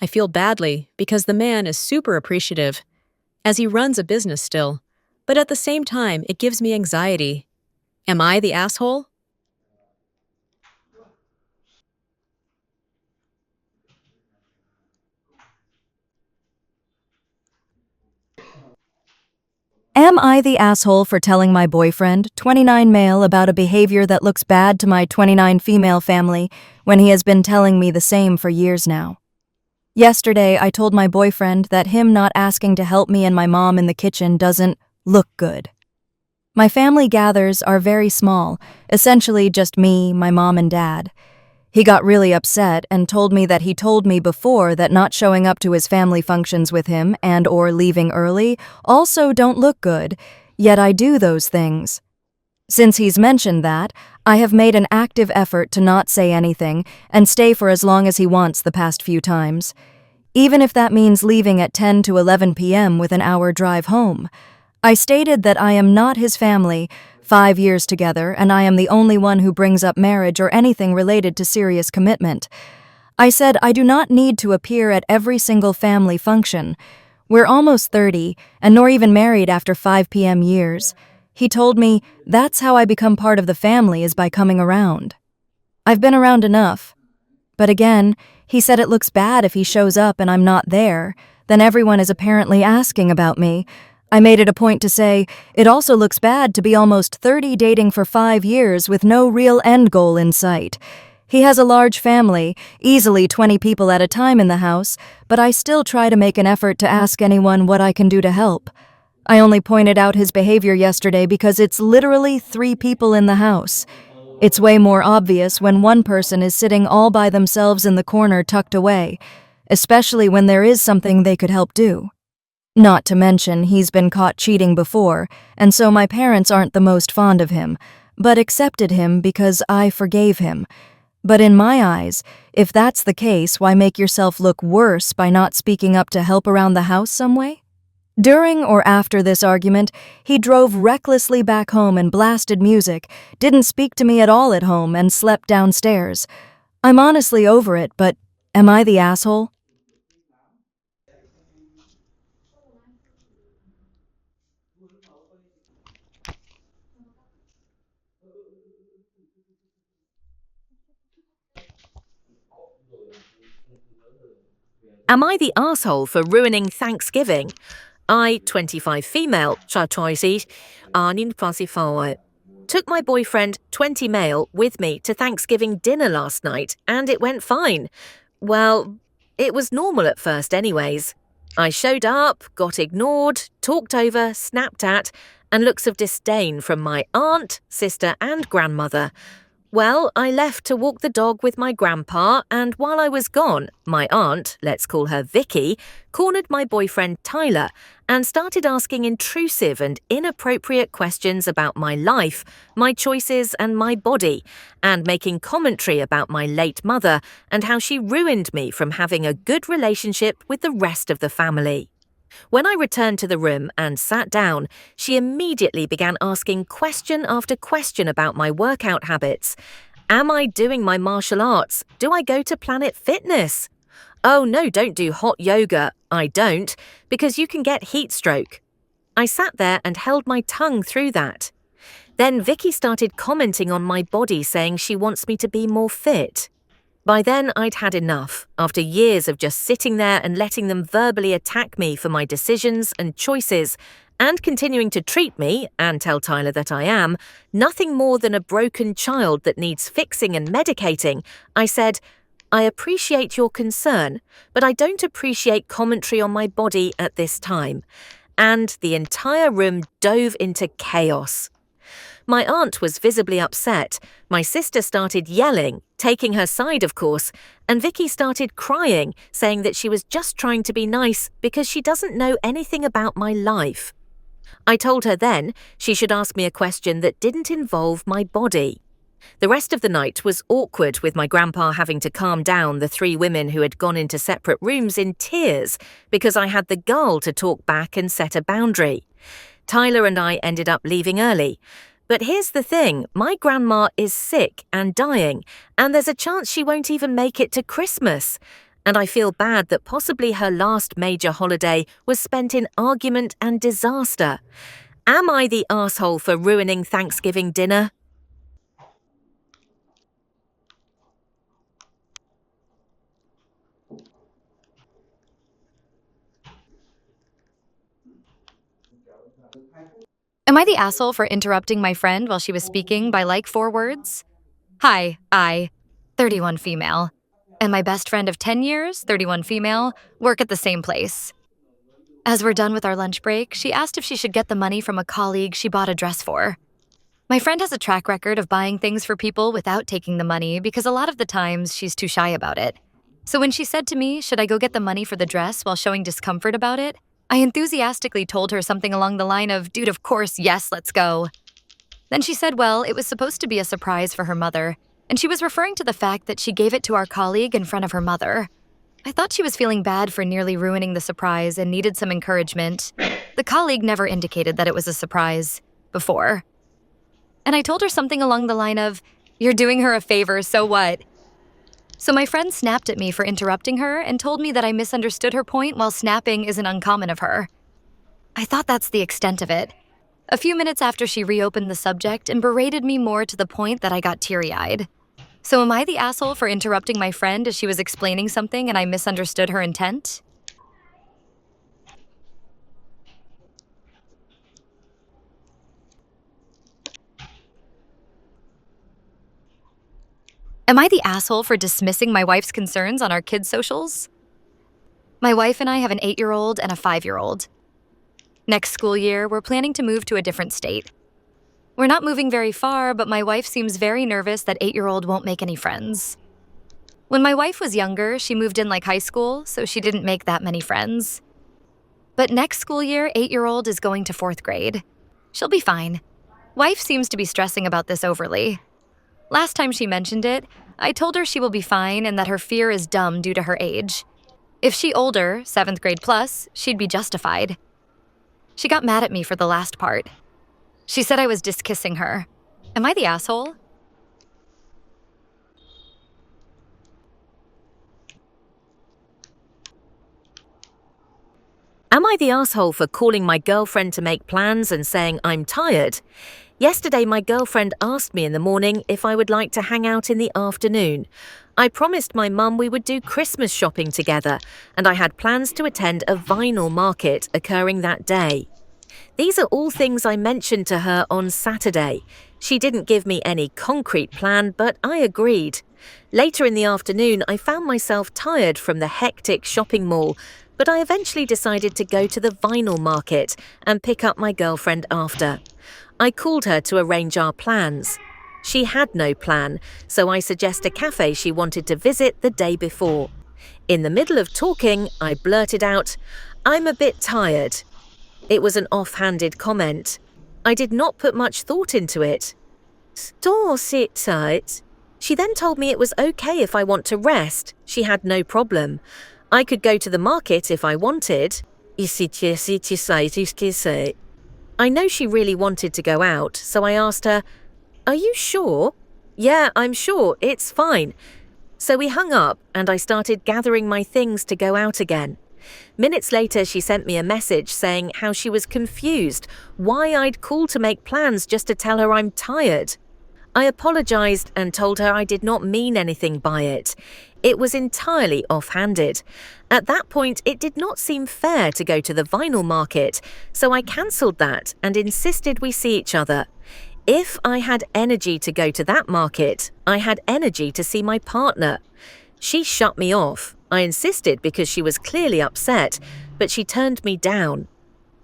I feel badly because the man is super appreciative, as he runs a business still, but at the same time it gives me anxiety. Am I the asshole? Am I the asshole for telling my boyfriend, 29 male, about a behavior that looks bad to my 29 female family when he has been telling me the same for years now? Yesterday, I told my boyfriend that him not asking to help me and my mom in the kitchen doesn't look good. My family gathers are very small, essentially just me, my mom, and dad. He got really upset and told me that he told me before that not showing up to his family functions with him and or leaving early also don't look good, yet I do those things. Since he's mentioned that, I have made an active effort to not say anything and stay for as long as he wants the past few times, even if that means leaving at 10 to 11 p.m. with an hour drive home. I stated that I am not his family, 5 years together, and I am the only one who brings up marriage or anything related to serious commitment. I said I do not need to appear at every single family function. We're almost 30, and nor even married after 5 p.m. years. He told me that's how I become part of the family, is by coming around. I've been around enough. But again, he said it looks bad if he shows up and I'm not there, then everyone is apparently asking about me. I made it a point to say, it also looks bad to be almost 30 dating for 5 years with no real end goal in sight. He has a large family, easily 20 people at a time in the house, but I still try to make an effort to ask anyone what I can do to help. I only pointed out his behavior yesterday because it's literally 3 people in the house. It's way more obvious when one person is sitting all by themselves in the corner tucked away, especially when there is something they could help do. Not to mention, he's been caught cheating before, and so my parents aren't the most fond of him, but accepted him because I forgave him. But in my eyes, if that's the case, why make yourself look worse by not speaking up to help around the house some way? During or after this argument, he drove recklessly back home and blasted music, didn't speak to me at all at home, and slept downstairs. I'm honestly over it, but am I the asshole? Am I the asshole for ruining Thanksgiving? I, 25 female, took my boyfriend, 20 male, with me to Thanksgiving dinner last night, and it went fine. Well, it was normal at first anyways. I showed up, got ignored, talked over, snapped at, and looks of disdain from my aunt, sister, and grandmother. Well, I left to walk the dog with my grandpa, and while I was gone, my aunt, let's call her Vicky, cornered my boyfriend Tyler and started asking intrusive and inappropriate questions about my life, my choices, and my body, and making commentary about my late mother and how she ruined me from having a good relationship with the rest of the family. When I returned to the room and sat down, she immediately began asking question after question about my workout habits. Am I doing my martial arts? Do I go to Planet Fitness? Oh no, don't do hot yoga. I don't, because you can get heat stroke. I sat there and held my tongue through that. Then Vicky started commenting on my body, saying she wants me to be more fit. By then, I'd had enough, after years of just sitting there and letting them verbally attack me for my decisions and choices, and continuing to treat me, and tell Tyler that I am, nothing more than a broken child that needs fixing and medicating. I said, I appreciate your concern, but I don't appreciate commentary on my body at this time. And the entire room dove into chaos. My aunt was visibly upset, my sister started yelling, taking her side of course, and Vicky started crying, saying that she was just trying to be nice because she doesn't know anything about my life. I told her then she should ask me a question that didn't involve my body. The rest of the night was awkward, with my grandpa having to calm down the 3 women who had gone into separate rooms in tears because I had the gall to talk back and set a boundary. Tyler and I ended up leaving early. But here's the thing, my grandma is sick and dying, and there's a chance she won't even make it to Christmas. And I feel bad that possibly her last major holiday was spent in argument and disaster. Am I the asshole for ruining Thanksgiving dinner? Am I the asshole for interrupting my friend while she was speaking by like 4 words? Hi, I, 31 female, and my best friend of 10 years, 31 female, work at the same place. As we're done with our lunch break, she asked if she should get the money from a colleague she bought a dress for. My friend has a track record of buying things for people without taking the money because a lot of the times she's too shy about it. So when she said to me, should I go get the money for the dress while showing discomfort about it, I enthusiastically told her something along the line of, dude, of course, yes, let's go. Then she said, well, it was supposed to be a surprise for her mother, and she was referring to the fact that she gave it to our colleague in front of her mother. I thought she was feeling bad for nearly ruining the surprise and needed some encouragement. The colleague never indicated that it was a surprise before. And I told her something along the line of, you're doing her a favor, so what? So my friend snapped at me for interrupting her and told me that I misunderstood her point while snapping isn't uncommon of her. I thought that's the extent of it. A few minutes after she reopened the subject and berated me more to the point that I got teary-eyed. So am I the asshole for interrupting my friend as she was explaining something and I misunderstood her intent? Am I the asshole for dismissing my wife's concerns on our kids' socials? My wife and I have an 8-year-old and a 5-year-old. Next school year, we're planning to move to a different state. We're not moving very far, but my wife seems very nervous that 8-year-old won't make any friends. When my wife was younger, she moved in like high school, so she didn't make that many friends. But next school year, 8-year-old is going to 4th grade. She'll be fine. Wife seems to be stressing about this overly. Last time she mentioned it, I told her she will be fine and that her fear is dumb due to her age. If she older, 7th grade plus, she'd be justified. She got mad at me for the last part. She said I was diskissing her. Am I the asshole? Am I the asshole for calling my girlfriend to make plans and saying I'm tired? Yesterday, my girlfriend asked me in the morning if I would like to hang out in the afternoon. I promised my mum we would do Christmas shopping together, and I had plans to attend a vinyl market occurring that day. These are all things I mentioned to her on Saturday. She didn't give me any concrete plan, but I agreed. Later in the afternoon, I found myself tired from the hectic shopping mall, but I eventually decided to go to the vinyl market and pick up my girlfriend after. I called her to arrange our plans. She had no plan, so I suggest a cafe she wanted to visit the day before. In the middle of talking, I blurted out, "I'm a bit tired." It was an off-handed comment. I did not put much thought into it. "Don't sit tight." She then told me it was okay if I want to rest. She had no problem. I could go to the market if I wanted. I know she really wanted to go out, so I asked her, "Are you sure?" "Yeah, I'm sure, it's fine." So we hung up and I started gathering my things to go out again. Minutes later, she sent me a message saying how she was confused, why I'd called to make plans just to tell her I'm tired. I apologized and told her I did not mean anything by it. It was entirely off-handed. At that point, it did not seem fair to go to the vinyl market, so I cancelled that and insisted we see each other. If I had energy to go to that market, I had energy to see my partner. She shut me off. I insisted because she was clearly upset, but she turned me down.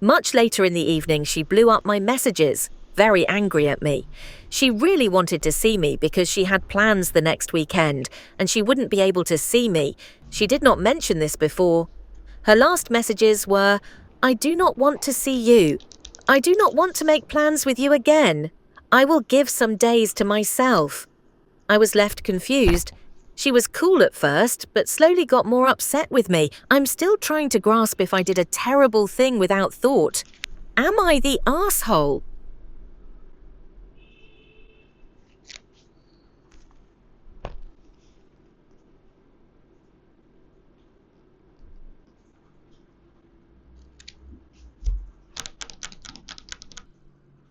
Much later in the evening, she blew up my messages, very angry at me. She really wanted to see me because she had plans the next weekend and she wouldn't be able to see me. She did not mention this before. Her last messages were, "I do not want to see you. I do not want to make plans with you again. I will give some days to myself." I was left confused. She was cool at first, but slowly got more upset with me. I'm still trying to grasp if I did a terrible thing without thought. Am I the asshole?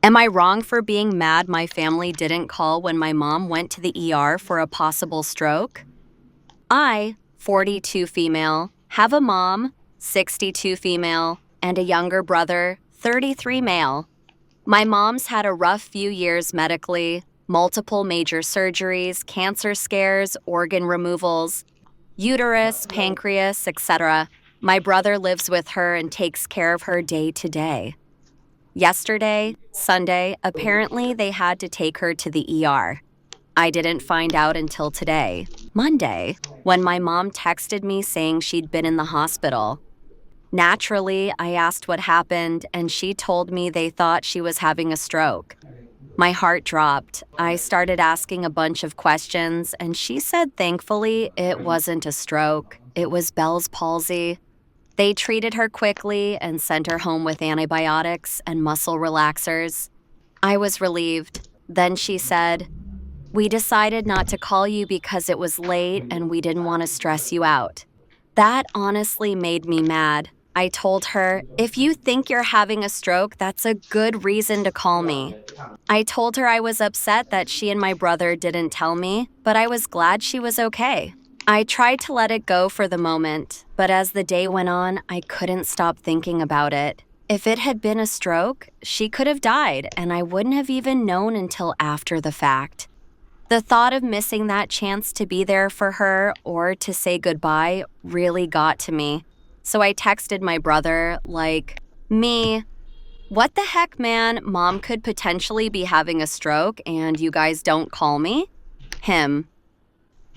Am I wrong for being mad my family didn't call when my mom went to the ER for a possible stroke? I, 42 female, have a mom, 62 female, and a younger brother, 33 male. My mom's had a rough few years medically, multiple major surgeries, cancer scares, organ removals, uterus, pancreas, etc. My brother lives with her and takes care of her day to day. Yesterday, Sunday, apparently they had to take her to the ER. I didn't find out until today, Monday, when my mom texted me saying she'd been in the hospital. Naturally, I asked what happened, and she told me they thought she was having a stroke. My heart dropped. I started asking a bunch of questions, and she said thankfully it wasn't a stroke. It was Bell's palsy. They treated her quickly and sent her home with antibiotics and muscle relaxers. I was relieved. Then she said, "We decided not to call you because it was late and we didn't want to stress you out." That honestly made me mad. I told her, "If you think you're having a stroke, that's a good reason to call me." I told her I was upset that she and my brother didn't tell me, but I was glad she was okay. I tried to let it go for the moment, but as the day went on, I couldn't stop thinking about it. If it had been a stroke, she could have died, and I wouldn't have even known until after the fact. The thought of missing that chance to be there for her or to say goodbye really got to me. So I texted my brother, like, "Me, what the heck, man? Mom could potentially be having a stroke and you guys don't call me?" Him,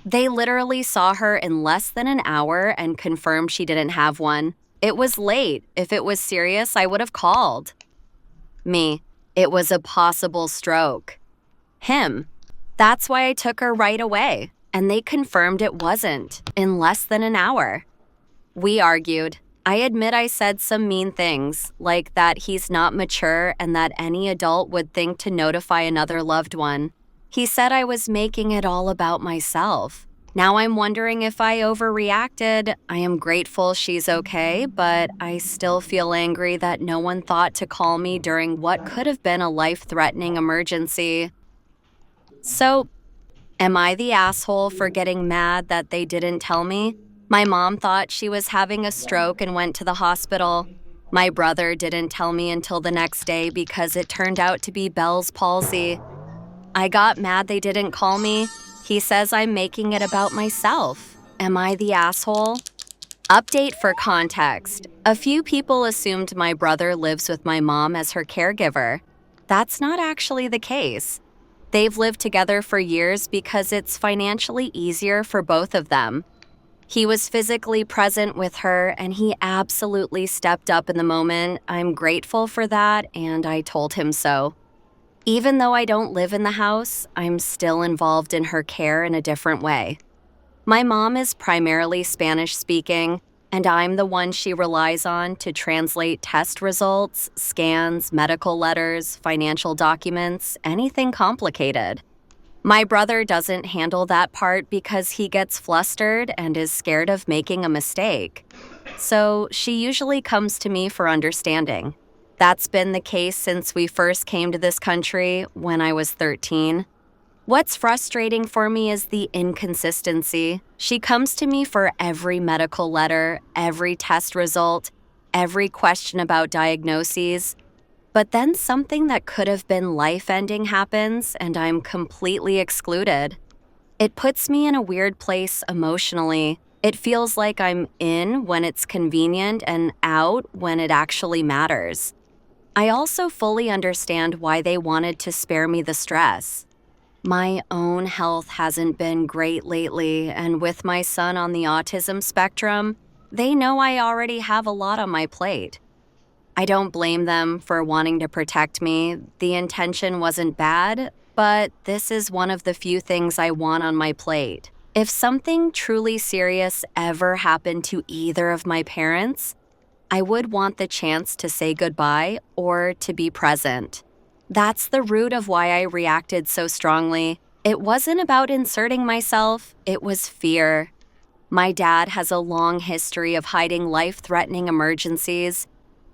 "They literally saw her in less than an hour and confirmed she didn't have one. It was late. If it was serious, I would have called." Me, "It was a possible stroke." Him, "That's why I took her right away, and they confirmed it wasn't, in less than an hour." We argued. I admit I said some mean things, like that he's not mature and that any adult would think to notify another loved one. He said I was making it all about myself. Now I'm wondering if I overreacted. I am grateful she's okay, but I still feel angry that no one thought to call me during what could have been a life-threatening emergency. So, am I the asshole for getting mad that they didn't tell me? My mom thought she was having a stroke and went to the hospital. My brother didn't tell me until the next day because it turned out to be Bell's palsy. I got mad they didn't call me. He says I'm making it about myself. Am I the asshole? Update for context. A few people assumed my brother lives with my mom as her caregiver. That's not actually the case. They've lived together for years because it's financially easier for both of them. He was physically present with her, and he absolutely stepped up in the moment. I'm grateful for that, and I told him so. Even though I don't live in the house, I'm still involved in her care in a different way. My mom is primarily Spanish-speaking, and I'm the one she relies on to translate test results, scans, medical letters, financial documents, anything complicated. My brother doesn't handle that part because he gets flustered and is scared of making a mistake. So she usually comes to me for understanding. That's been the case since we first came to this country when I was 13. What's frustrating for me is the inconsistency. She comes to me for every medical letter, every test result, every question about diagnoses. But then something that could have been life-ending happens and I'm completely excluded. It puts me in a weird place emotionally. It feels like I'm in when it's convenient and out when it actually matters. I also fully understand why they wanted to spare me the stress. My own health hasn't been great lately, and with my son on the autism spectrum, they know I already have a lot on my plate. I don't blame them for wanting to protect me. The intention wasn't bad, but this is one of the few things I want on my plate. If something truly serious ever happened to either of my parents, I would want the chance to say goodbye or to be present. That's the root of why I reacted so strongly. It wasn't about inserting myself, it was fear. My dad has a long history of hiding life-threatening emergencies,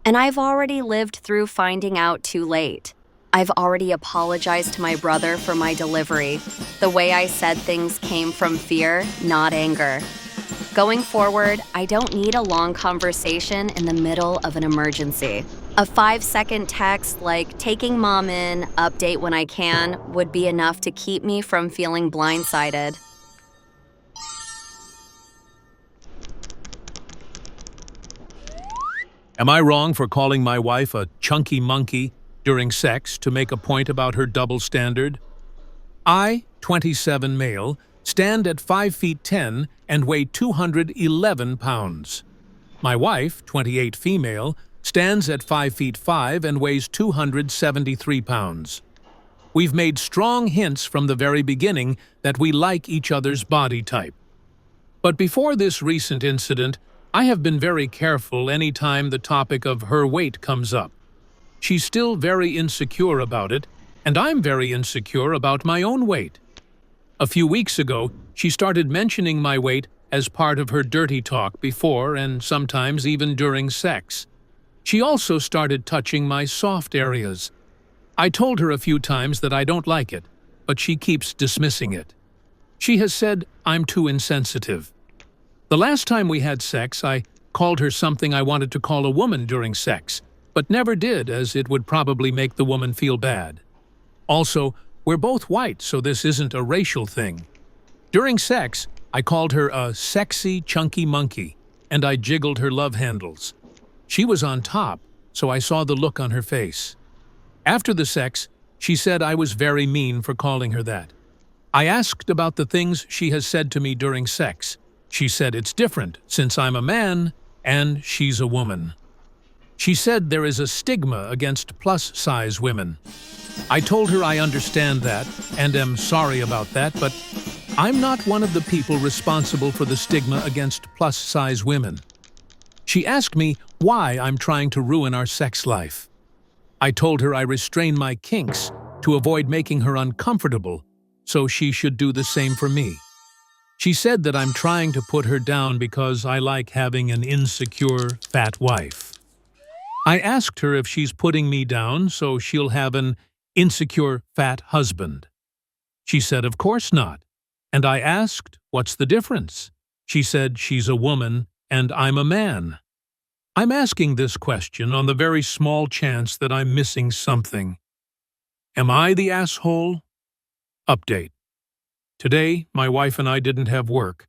and I've already lived through finding out too late. I've already apologized to my brother for my delivery. The way I said things came from fear, not anger. Going forward, I don't need a long conversation in the middle of an emergency. A 5-second text like taking mom in, update when I can, would be enough to keep me from feeling blindsided. Am I wrong for calling my wife a chunky monkey during sex to make a point about her double standard? I, 27 male, stand at 5 feet 10 and weigh 211 pounds. My wife, 28 female, stands at 5 feet 5 and weighs 273 pounds. We've made strong hints from the very beginning that we like each other's body type. But before this recent incident, I have been very careful any time the topic of her weight comes up. She's still very insecure about it, and I'm very insecure about my own weight. A few weeks ago, she started mentioning my weight as part of her dirty talk before and sometimes even during sex. She also started touching my soft areas. I told her a few times that I don't like it, but she keeps dismissing it. She has said I'm too insensitive. The last time we had sex, I called her something I wanted to call a woman during sex, but never did, as it would probably make the woman feel bad. Also, we're both white, so this isn't a racial thing. During sex, I called her a sexy, chunky monkey, and I jiggled her love handles. She was on top, so I saw the look on her face. After the sex, she said I was very mean for calling her that. I asked about the things she has said to me during sex. She said it's different since I'm a man and she's a woman. She said there is a stigma against plus-size women. I told her I understand that and am sorry about that, but I'm not one of the people responsible for the stigma against plus-size women. She asked me why I'm trying to ruin our sex life. I told her I restrain my kinks to avoid making her uncomfortable, so she should do the same for me. She said that I'm trying to put her down because I like having an insecure, fat wife. I asked her if she's putting me down so she'll have an insecure, fat husband. She said of course not, and I asked what's the difference. She said she's a woman and I'm a man. I'm asking this question on the very small chance that I'm missing something. Am I the asshole? Update. Today, my wife and I didn't have work,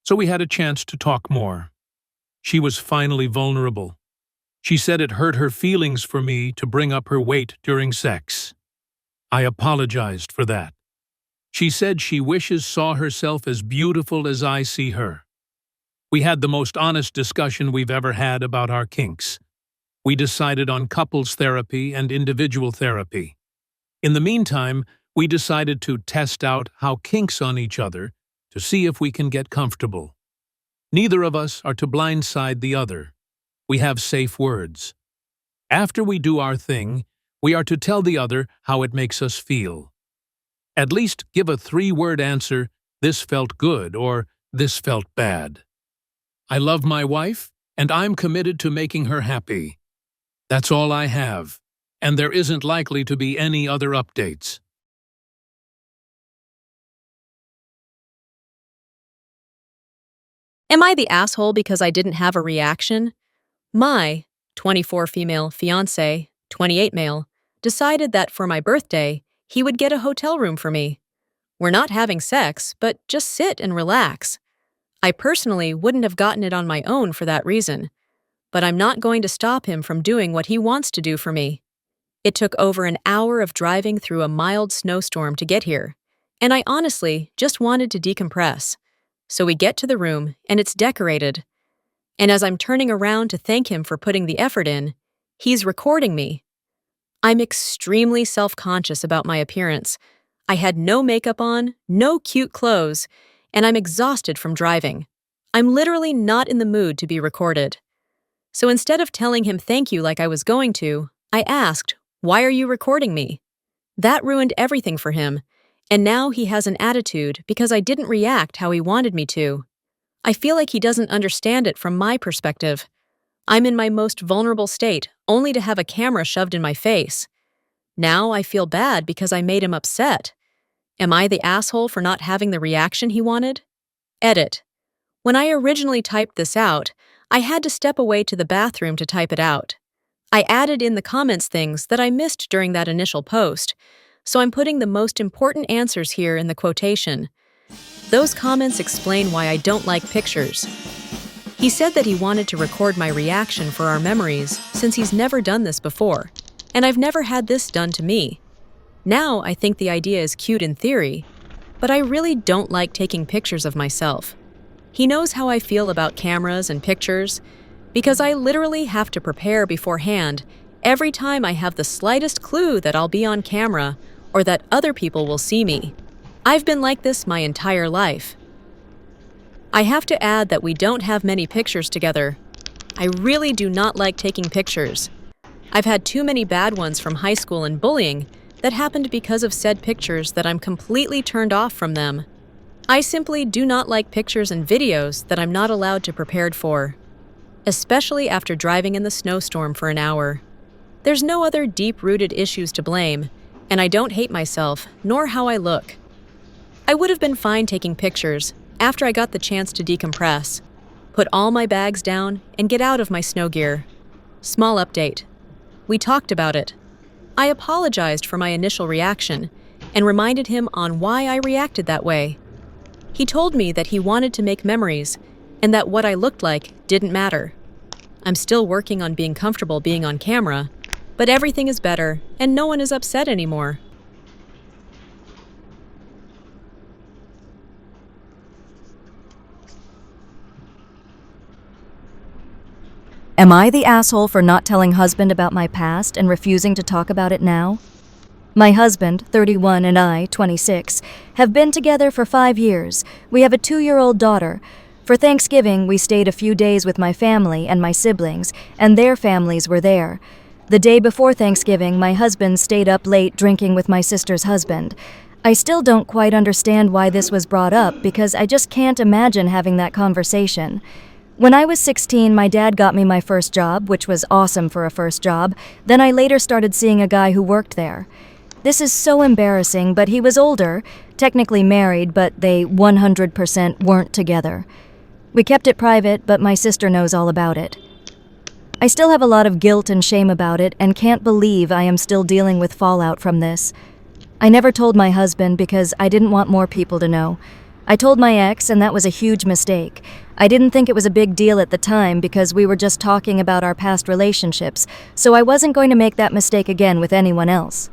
so we had a chance to talk more. She was finally vulnerable. She said it hurt her feelings for me to bring up her weight during sex. I apologized for that. She said she wishes saw herself as beautiful as I see her. We had the most honest discussion we've ever had about our kinks. We decided on couples therapy and individual therapy. In the meantime, we decided to test out how kinks on each other to see if we can get comfortable. Neither of us are to blindside the other. We have safe words. After we do our thing, we are to tell the other how it makes us feel. At least give a 3-word answer, this felt good or this felt bad. I love my wife, and I'm committed to making her happy. That's all I have, and there isn't likely to be any other updates. Am I the asshole because I didn't have a reaction? My 24 female fiancé, 28 male, decided that for my birthday, he would get a hotel room for me. We're not having sex, but just sit and relax. I personally wouldn't have gotten it on my own for that reason, but I'm not going to stop him from doing what he wants to do for me. It took over an hour of driving through a mild snowstorm to get here, and I honestly just wanted to decompress. So we get to the room, and it's decorated. And as I'm turning around to thank him for putting the effort in, he's recording me. I'm extremely self-conscious about my appearance. I had no makeup on, no cute clothes, and I'm exhausted from driving. I'm literally not in the mood to be recorded. So instead of telling him thank you like I was going to, I asked, "Why are you recording me?" That ruined everything for him, and now he has an attitude because I didn't react how he wanted me to. I feel like he doesn't understand it from my perspective. I'm in my most vulnerable state, only to have a camera shoved in my face. Now I feel bad because I made him upset. Am I the asshole for not having the reaction he wanted? Edit. When I originally typed this out, I had to step away to the bathroom to type it out. I added in the comments things that I missed during that initial post, so I'm putting the most important answers here in the quotation. Those comments explain why I don't like pictures. He said that he wanted to record my reaction for our memories since he's never done this before, and I've never had this done to me. Now I think the idea is cute in theory, but I really don't like taking pictures of myself. He knows how I feel about cameras and pictures, because I literally have to prepare beforehand every time I have the slightest clue that I'll be on camera or that other people will see me. I've been like this my entire life. I have to add that we don't have many pictures together. I really do not like taking pictures. I've had too many bad ones from high school and bullying that happened because of said pictures that I'm completely turned off from them. I simply do not like pictures and videos that I'm not allowed to prepare for, especially after driving in the snowstorm for an hour. There's no other deep-rooted issues to blame, and I don't hate myself, nor how I look. I would have been fine taking pictures after I got the chance to decompress, put all my bags down, and get out of my snow gear. Small update. We talked about it. I apologized for my initial reaction and reminded him on why I reacted that way. He told me that he wanted to make memories and that what I looked like didn't matter. I'm still working on being comfortable being on camera, but everything is better and no one is upset anymore. Am I the asshole for not telling husband about my past and refusing to talk about it now? My husband, 31, and I, 26, have been together for 5 years. We have a 2-year-old daughter. For Thanksgiving, we stayed a few days with my family and my siblings, and their families were there. The day before Thanksgiving, my husband stayed up late drinking with my sister's husband. I still don't quite understand why this was brought up because I just can't imagine having that conversation. When I was 16, my dad got me my first job, which was awesome for a first job. Then I later started seeing a guy who worked there. This is so embarrassing, but he was older, technically married, but they 100% weren't together. We kept it private, but my sister knows all about it. I still have a lot of guilt and shame about it and can't believe I am still dealing with fallout from this. I never told my husband because I didn't want more people to know. I told my ex, and that was a huge mistake. I didn't think it was a big deal at the time because we were just talking about our past relationships, so I wasn't going to make that mistake again with anyone else.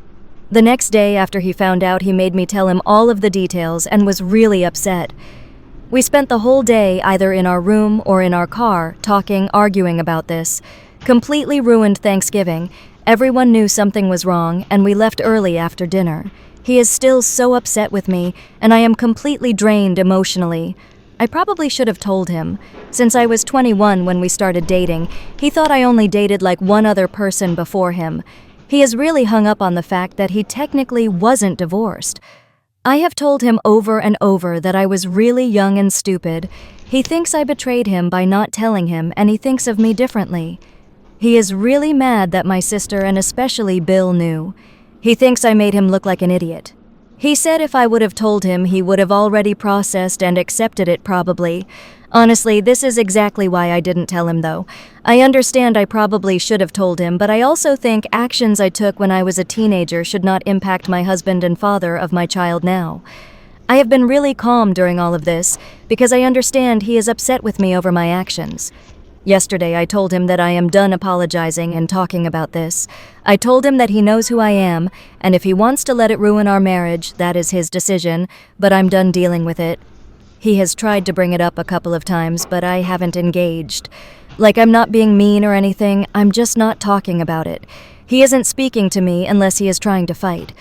The next day after he found out, he made me tell him all of the details and was really upset. We spent the whole day either in our room or in our car, talking, arguing about this. Completely ruined Thanksgiving. Everyone knew something was wrong, and we left early after dinner. He is still so upset with me, and I am completely drained emotionally. I probably should have told him. Since I was 21 when we started dating, he thought I only dated like one other person before him. He is really hung up on the fact that he technically wasn't divorced. I have told him over and over that I was really young and stupid. He thinks I betrayed him by not telling him, and he thinks of me differently. He is really mad that my sister and especially Bill knew. He thinks I made him look like an idiot. He said if I would have told him, he would have already processed and accepted it probably. Honestly, this is exactly why I didn't tell him though. I understand I probably should have told him, but I also think actions I took when I was a teenager should not impact my husband and father of my child now. I have been really calm during all of this because I understand he is upset with me over my actions. Yesterday, I told him that I am done apologizing and talking about this. I told him that he knows who I am, and if he wants to let it ruin our marriage, that is his decision, but I'm done dealing with it. He has tried to bring it up a couple of times, but I haven't engaged. Like I'm not being mean or anything, I'm just not talking about it. He isn't speaking to me unless he is trying to fight.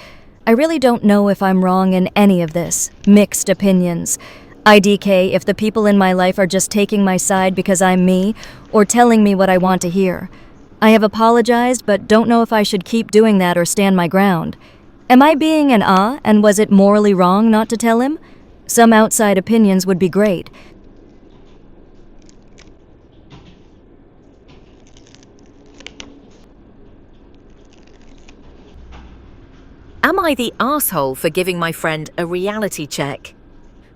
I really don't know if I'm wrong in any of this. Mixed opinions. IDK if the people in my life are just taking my side because I'm me, or telling me what I want to hear. I have apologized, but don't know if I should keep doing that or stand my ground. Am I being an and was it morally wrong not to tell him? Some outside opinions would be great. Am I the arsehole for giving my friend a reality check?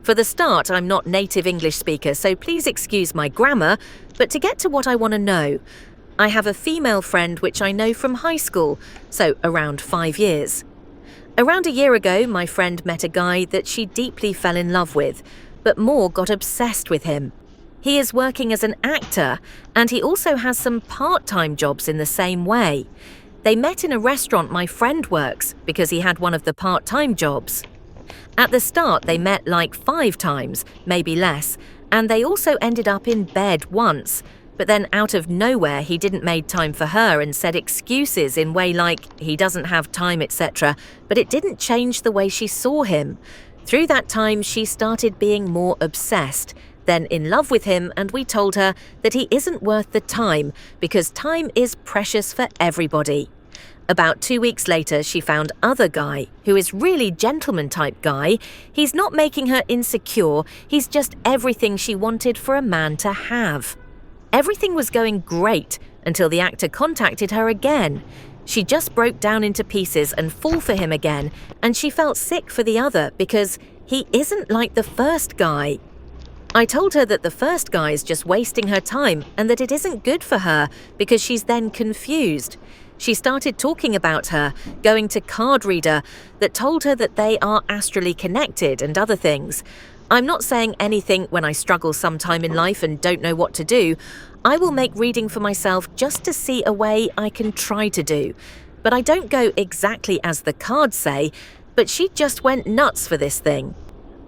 For the start, I'm not native English speaker, so please excuse my grammar, but to get to what I want to know, I have a female friend which I know from high school, so around 5 years. Around a year ago, my friend met a guy that she deeply fell in love with, but more got obsessed with him. He is working as an actor, and he also has some part-time jobs in the same way. They met in a restaurant my friend works because he had one of the part-time jobs. At the start, they met like 5 times, maybe less, and they also ended up in bed once. But then out of nowhere, he didn't make time for her and said excuses in way like he doesn't have time, etc. But it didn't change the way she saw him. Through that time, she started being more obsessed, then in love with him, and we told her that he isn't worth the time because time is precious for everybody. About 2 weeks later, she found other guy, who is really gentleman type guy. He's not making her insecure, he's just everything she wanted for a man to have. Everything was going great until the actor contacted her again. She just broke down into pieces and fall for him again, and she felt sick for the other because he isn't like the first guy. I told her that the first guy is just wasting her time and that it isn't good for her because she's then confused. She started talking about her, going to card reader that told her that they are astrally connected and other things. I'm not saying anything when I struggle sometime in life and don't know what to do. I will make reading for myself just to see a way I can try to do. But I don't go exactly as the cards say, but she just went nuts for this thing.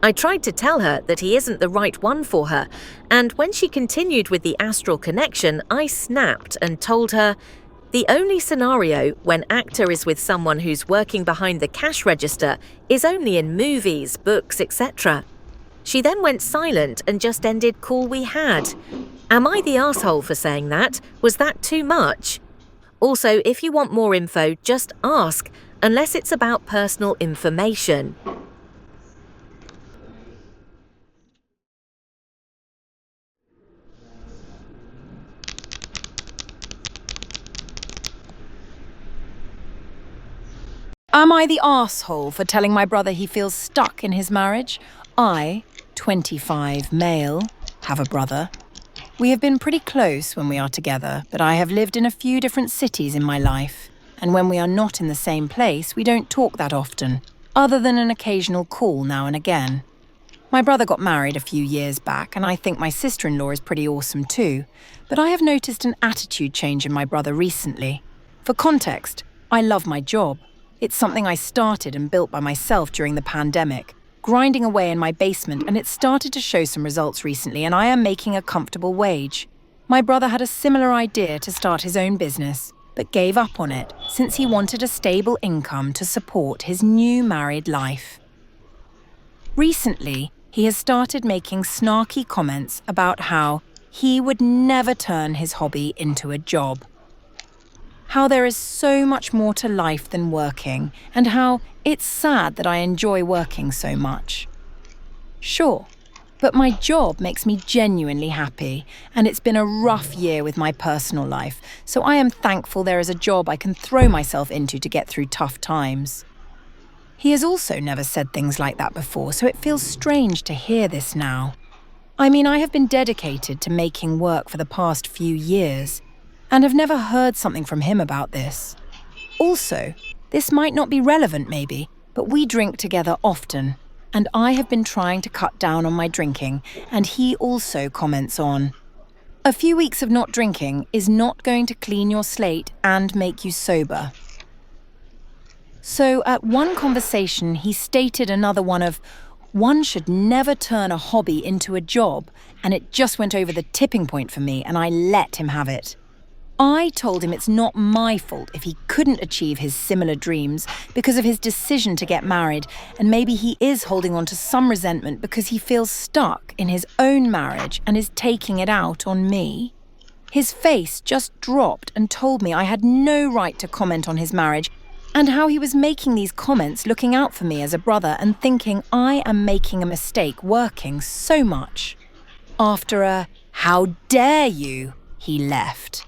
I tried to tell her that he isn't the right one for her, and when she continued with the astral connection, I snapped and told her, the only scenario when actor is with someone who's working behind the cash register is only in movies, books, etc. She then went silent and just ended call we had. Am I the asshole for saying that? Was that too much? Also, if you want more info, just ask, unless it's about personal information. Am I the arsehole for telling my brother he feels stuck in his marriage? I, 25 male, have a brother. We have been pretty close when we are together, but I have lived in a few different cities in my life, and when we are not in the same place, we don't talk that often, other than an occasional call now and again. My brother got married a few years back, and I think my sister-in-law is pretty awesome too, but I have noticed an attitude change in my brother recently. For context, I love my job. It's something I started and built by myself during the pandemic, grinding away in my basement, and it started to show some results recently, and I am making a comfortable wage. My brother had a similar idea to start his own business, but gave up on it since he wanted a stable income to support his new married life. Recently, he has started making snarky comments about how he would never turn his hobby into a job. How there is so much more to life than working, and how it's sad that I enjoy working so much. Sure, but my job makes me genuinely happy, and it's been a rough year with my personal life, so I am thankful there is a job I can throw myself into to get through tough times. He has also never said things like that before, so it feels strange to hear this now. I mean, I have been dedicated to making work for the past few years, and have never heard something from him about this. Also, this might not be relevant maybe, but we drink together often, and I have been trying to cut down on my drinking, and he also comments on, a few weeks of not drinking is not going to clean your slate and make you sober. So at one conversation, he stated another one of, one should never turn a hobby into a job, and it just went over the tipping point for me, and I let him have it. I told him it's not my fault if he couldn't achieve his similar dreams because of his decision to get married, and maybe he is holding on to some resentment because he feels stuck in his own marriage and is taking it out on me. His face just dropped and told me I had no right to comment on his marriage, and how he was making these comments looking out for me as a brother and thinking I am making a mistake working so much. After a, "How dare you," he left.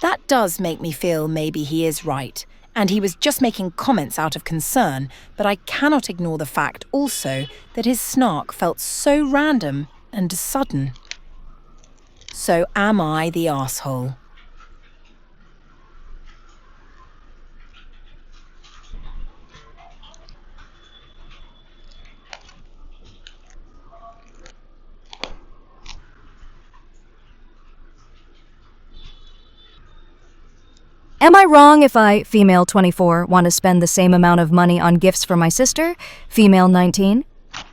That does make me feel maybe he is right, and he was just making comments out of concern, but I cannot ignore the fact also that his snark felt so random and sudden. So am I the arsehole? Am I wrong if I, female 24, want to spend the same amount of money on gifts for my sister, female 19?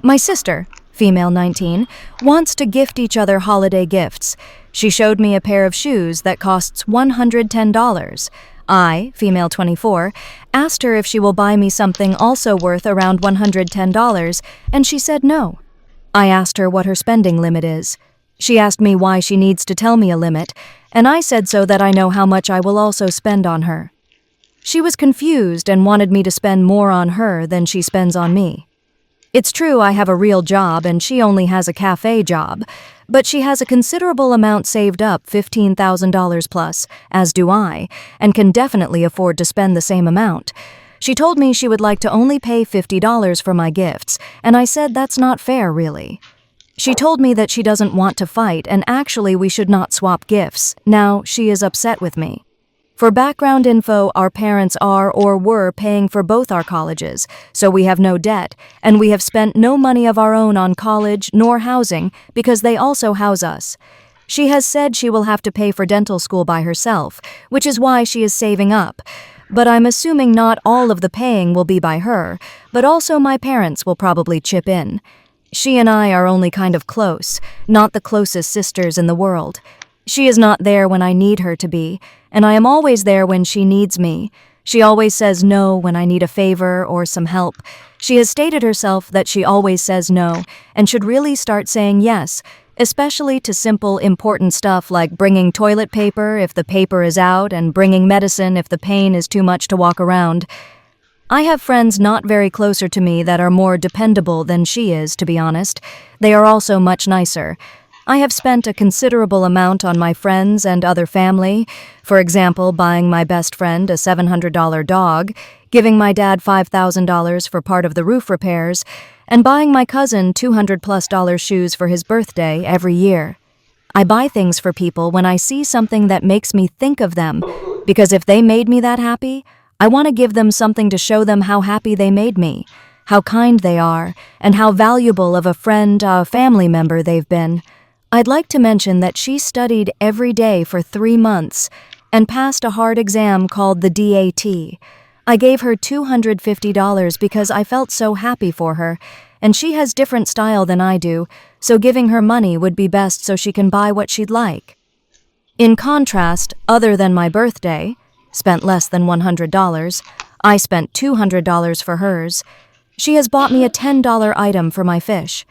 My sister, female 19, wants to gift each other holiday gifts. She showed me a pair of shoes that costs $110. I, female 24, asked her if she will buy me something also worth around $110, and she said no. I asked her what her spending limit is. She asked me why she needs to tell me a limit, and I said so that I know how much I will also spend on her. She was confused and wanted me to spend more on her than she spends on me. It's true I have a real job and she only has a cafe job, but she has a considerable amount saved up, $15,000 plus, as do I, and can definitely afford to spend the same amount. She told me she would like to only pay $50 for my gifts, and I said that's not fair, really. She told me that she doesn't want to fight and actually we should not swap gifts. Now she is upset with me. For background info, our parents are or were paying for both our colleges, so we have no debt, and we have spent no money of our own on college nor housing because they also house us. She has said she will have to pay for dental school by herself, which is why she is saving up. But I'm assuming not all of the paying will be by her, but also my parents will probably chip in. She and I are only kind of close, not the closest sisters in the world. She is not there when I need her to be, and I am always there when she needs me. She always says no when I need a favor or some help. She has stated herself that she always says no, and should really start saying yes, especially to simple, important stuff like bringing toilet paper if the paper is out and bringing medicine if the pain is too much to walk around. I have friends not very closer to me that are more dependable than she is, to be honest. They are also much nicer. I have spent a considerable amount on my friends and other family, for example, buying my best friend a $700 dog, giving my dad $5,000 for part of the roof repairs, and buying my cousin $200+ shoes for his birthday every year. I buy things for people when I see something that makes me think of them, because if they made me that happy, I want to give them something to show them how happy they made me, how kind they are, and how valuable of a friend, a family member they've been. I'd like to mention that she studied every day for 3 months and passed a hard exam called the DAT. I gave her $250 because I felt so happy for her, and she has different style than I do, so giving her money would be best so she can buy what she'd like. In contrast, other than my birthday, spent less than $100, I spent $200 for hers. She has bought me a $10 item for my fish.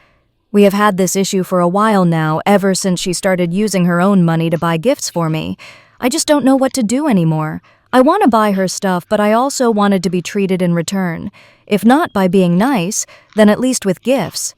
We have had this issue for a while now, ever since she started using her own money to buy gifts for me. I just don't know what to do anymore. I want to buy her stuff, but I also wanted to be treated in return. If not by being nice, then at least with gifts.